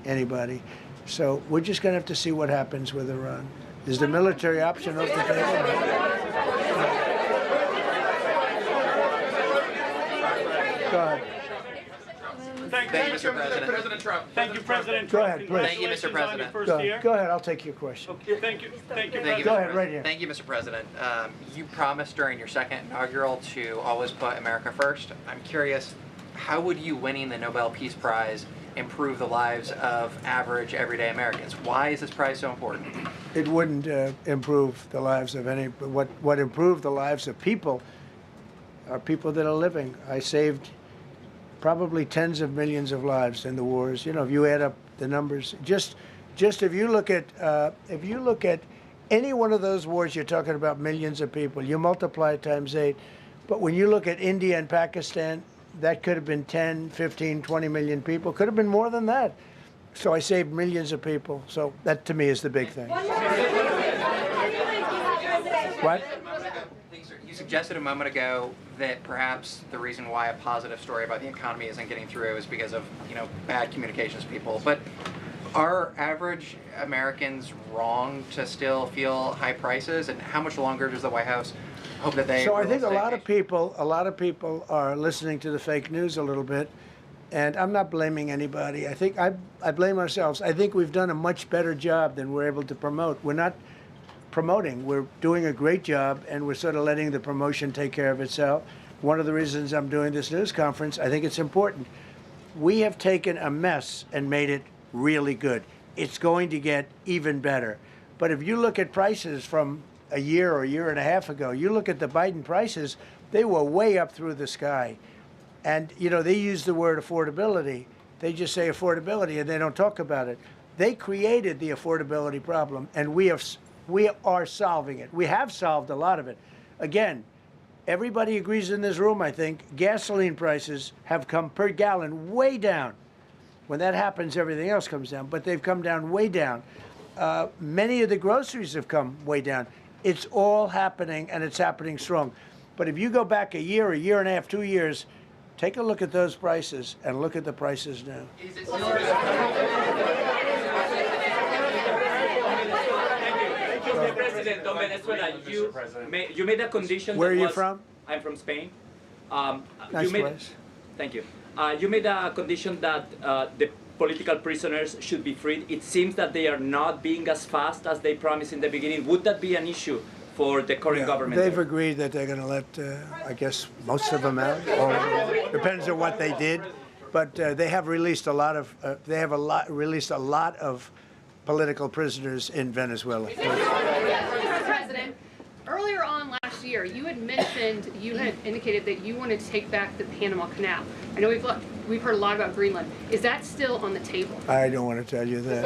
anybody. So we're just going to have to see what happens with Iran. Is the military option off the table? Go ahead. Thank you, Mr. President. President Trump. Thank you, President Go Trump. ahead, please. Thank you, Mr. President. Go ahead, I'll take your question. Okay, thank you. Thank you, Thank you, Go Mr. ahead, President. right here. Thank you, Mr. President. You promised during your second inaugural to always put America first. I'm curious, how would you winning the Nobel Peace Prize improve the lives of average, everyday Americans? Why is this prize so important? It wouldn't improve the lives of any. What improved the lives of people are people that are living. I saved probably tens of millions of lives in the wars. You know, if you add up the numbers, just if you look at any one of those wars, you're talking about millions of people. You multiply it times 8. But when you look at India and Pakistan, that could have been 10, 15, 20 million people. Could have been more than that. So I saved millions of people. So that to me is the big thing. What? You suggested a moment ago that perhaps the reason why a positive story about the economy isn't getting through is because of, bad communications people. But are average Americans wrong to still feel high prices? And how much longer does the White House hope that they? So I think a lot of people are listening to the fake news a little bit. And I'm not blaming anybody. I think I blame ourselves. I think we've done a much better job than we're able to promote. We're not promoting. We're doing a great job, and we're sort of letting the promotion take care of itself. One of the reasons I'm doing this news conference, I think it's important. We have taken a mess and made it really good. It's going to get even better. But if you look at prices from a year or a year and a half ago, you look at the Biden prices, they were way up through the sky. And, they use the word affordability. They just say affordability, and they don't talk about it. They created the affordability problem, and we are solving it. We have solved a lot of it. Again, everybody agrees in this room, I think, gasoline prices have come per gallon way down. When that happens, everything else comes down, but they've come down way down. Many of the groceries have come way down. It's all happening, and it's happening strong. But if you go back a year and a half, 2 years, take a look at those prices and look at the prices now. Mr. President, on Venezuela, you made a condition. Where are you from? I'm from Spain. Nice place. Thank you. You made a condition that the political prisoners should be freed. It seems that they are not being as fast as they promised in the beginning. Would that be an issue for the current government? They've agreed that they're going to let, I guess, most of them out. Or depends on what they did, but they have released a lot of. Released a lot of political prisoners in Venezuela. Mr. President, earlier on last year, you had indicated that you wanted to take back the Panama Canal. I know we've heard a lot about Greenland. Is that still on the table? I don't want to tell you that.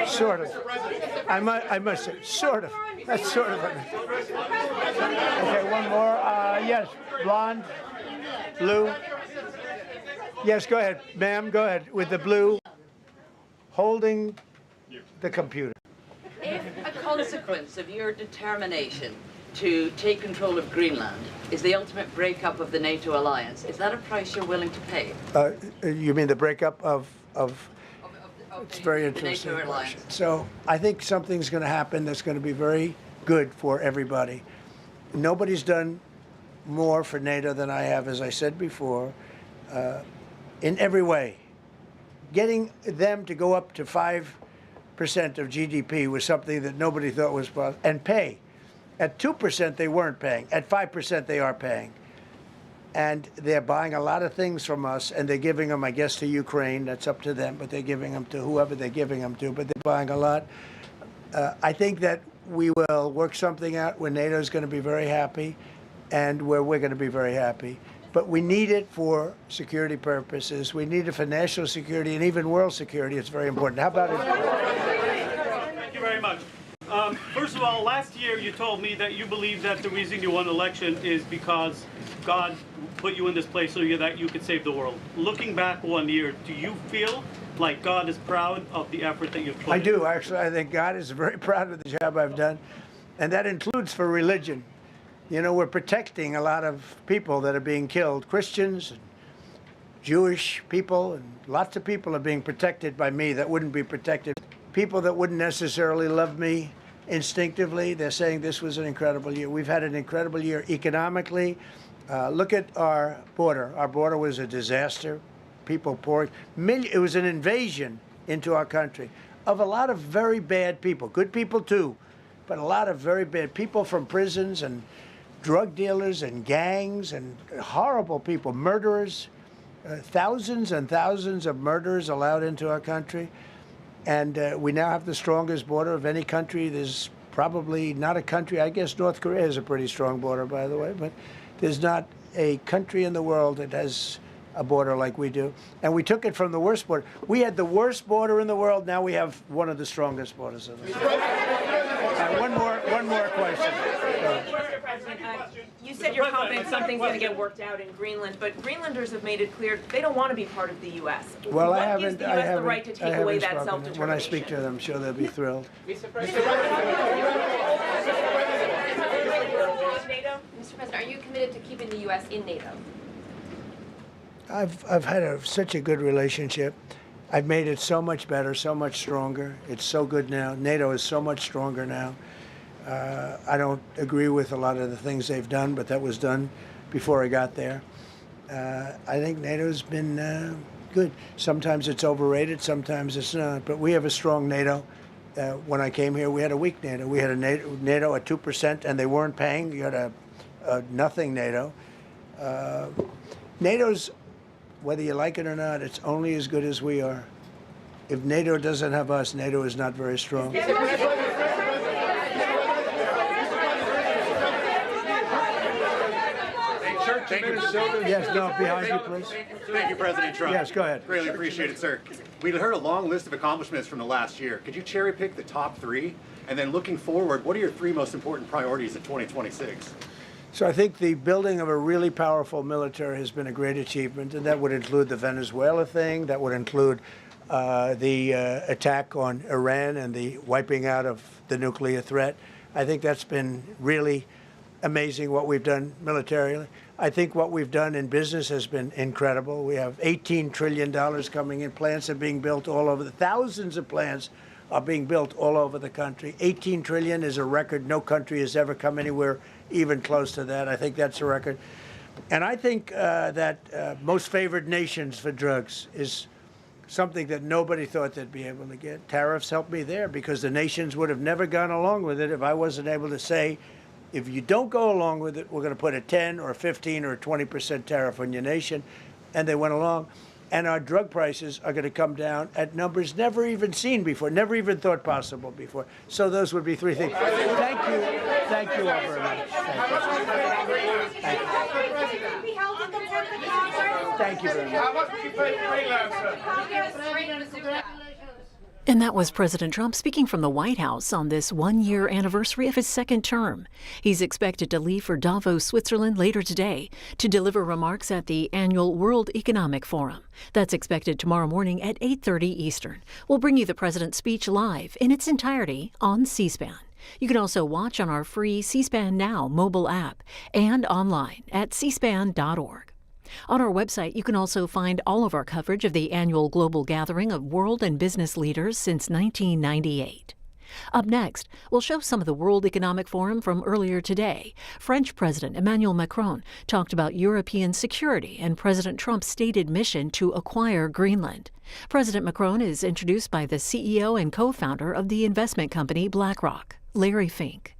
Sort of. I must say, sort of. That's sort of. Okay, one more. Yes, blonde, blue. Yes, go ahead, ma'am. Go ahead with the blue, holding the computer. If a consequence of your determination to take control of Greenland is the ultimate breakup of the NATO alliance, is that a price you're willing to pay? You mean the breakup of it's very interesting. So I think something's going to happen that's going to be very good for everybody. Nobody's done more for NATO than I have, as I said before, in every way. Getting them to go up to 5% of GDP was something that nobody thought was possible, and pay. At 2%, they weren't paying. At 5%, they are paying. And they're buying a lot of things from us, and they're giving them, I guess, to Ukraine. That's up to them, but they're giving them to whoever they're giving them to, but they're buying a lot. I think that we will work something out where NATO is going to be very happy and where we're going to be very happy. But we need it for security purposes. We need it for national security and even world security. It's very important. How about it? Thank you very much. First of all, last year you told me that you believe that the reason you won the election is because God put you in this place so that you could save the world. Looking back 1 year, do you feel like God is proud of the effort that you've put in? I do, actually. I think God is very proud of the job I've done. And that includes for religion. You know, we're protecting a lot of people that are being killed. Christians, and Jewish people, and lots of people are being protected by me that wouldn't be protected. People that wouldn't necessarily love me instinctively, they're saying this was an incredible year. We've had an incredible year economically. Look at our border. Our border was a disaster. People pouring. It was an invasion into our country of a lot of very bad people. Good people too, but a lot of very bad people from prisons and drug dealers and gangs and horrible people, murderers, thousands and thousands of murderers allowed into our country. And we now have the strongest border of any country. There's probably not a country, I guess North Korea has a pretty strong border, by the way, but there's not a country in the world that has a border like we do. And we took it from the worst border. We had the worst border in the world. Now we have one of the strongest borders in the world. One more question. You said you're confident something's going to get worked out in Greenland, but Greenlanders have made it clear they don't want to be part of the U.S. Well, what gives the U.S. the right to take away that self-determination? When I speak to them, I'm sure they'll be thrilled. Mr. President, are you committed to keeping the U.S. in NATO? I've had such a good relationship. I've made it so much better, so much stronger. It's so good now. NATO is so much stronger now. I don't agree with a lot of the things they've done, but that was done before I got there. I think NATO's been good. Sometimes it's overrated, sometimes it's not. But we have a strong NATO. When I came here, we had a weak NATO. We had a NATO at 2%, and they weren't paying. You had a nothing NATO. NATO's, whether you like it or not, it's only as good as we are. If NATO doesn't have us, NATO is not very strong. Thank you. Yes, no, behind you, please. Thank you, President Trump. Yes, go ahead. Greatly appreciate it, sir. We heard a long list of accomplishments from the last year. Could you cherry pick the top 3? And then looking forward, what are your 3 most important priorities in 2026? So I think the building of a really powerful military has been a great achievement, and that would include the Venezuela thing, that would include the attack on Iran and the wiping out of the nuclear threat. I think that's been really amazing what we've done militarily. I think what we've done in business has been incredible. We have $18 trillion coming in. Plants are being built all over. Thousands of plants are being built all over the country. 18 trillion is a record. No country has ever come anywhere even close to that. I think that's a record. And I think that most favored nations for drugs is something that nobody thought they'd be able to get. Tariffs helped me there because the nations would have never gone along with it if I wasn't able to say, if you don't go along with it, we're going to put a 10 or 15 or 20% tariff on your nation. And they went along. And our drug prices are going to come down at numbers never even seen before, never even thought possible before. So those would be 3 things. Thank you. Thank you all very much. Thank you very much. And that was President Trump speaking from the White House on this 1-year anniversary of his second term. He's expected to leave for Davos, Switzerland later today to deliver remarks at the annual World Economic Forum. That's expected tomorrow morning at 8:30 Eastern. We'll bring you the president's speech live in its entirety on C-SPAN. You can also watch on our free C-SPAN Now mobile app and online at cspan.org. On our website, you can also find all of our coverage of the annual global gathering of world and business leaders since 1998. Up next, we'll show some of the World Economic Forum from earlier today. French President Emmanuel Macron talked about European security and President Trump's stated mission to acquire Greenland. President Macron is introduced by the CEO and co-founder of the investment company BlackRock, Larry Fink.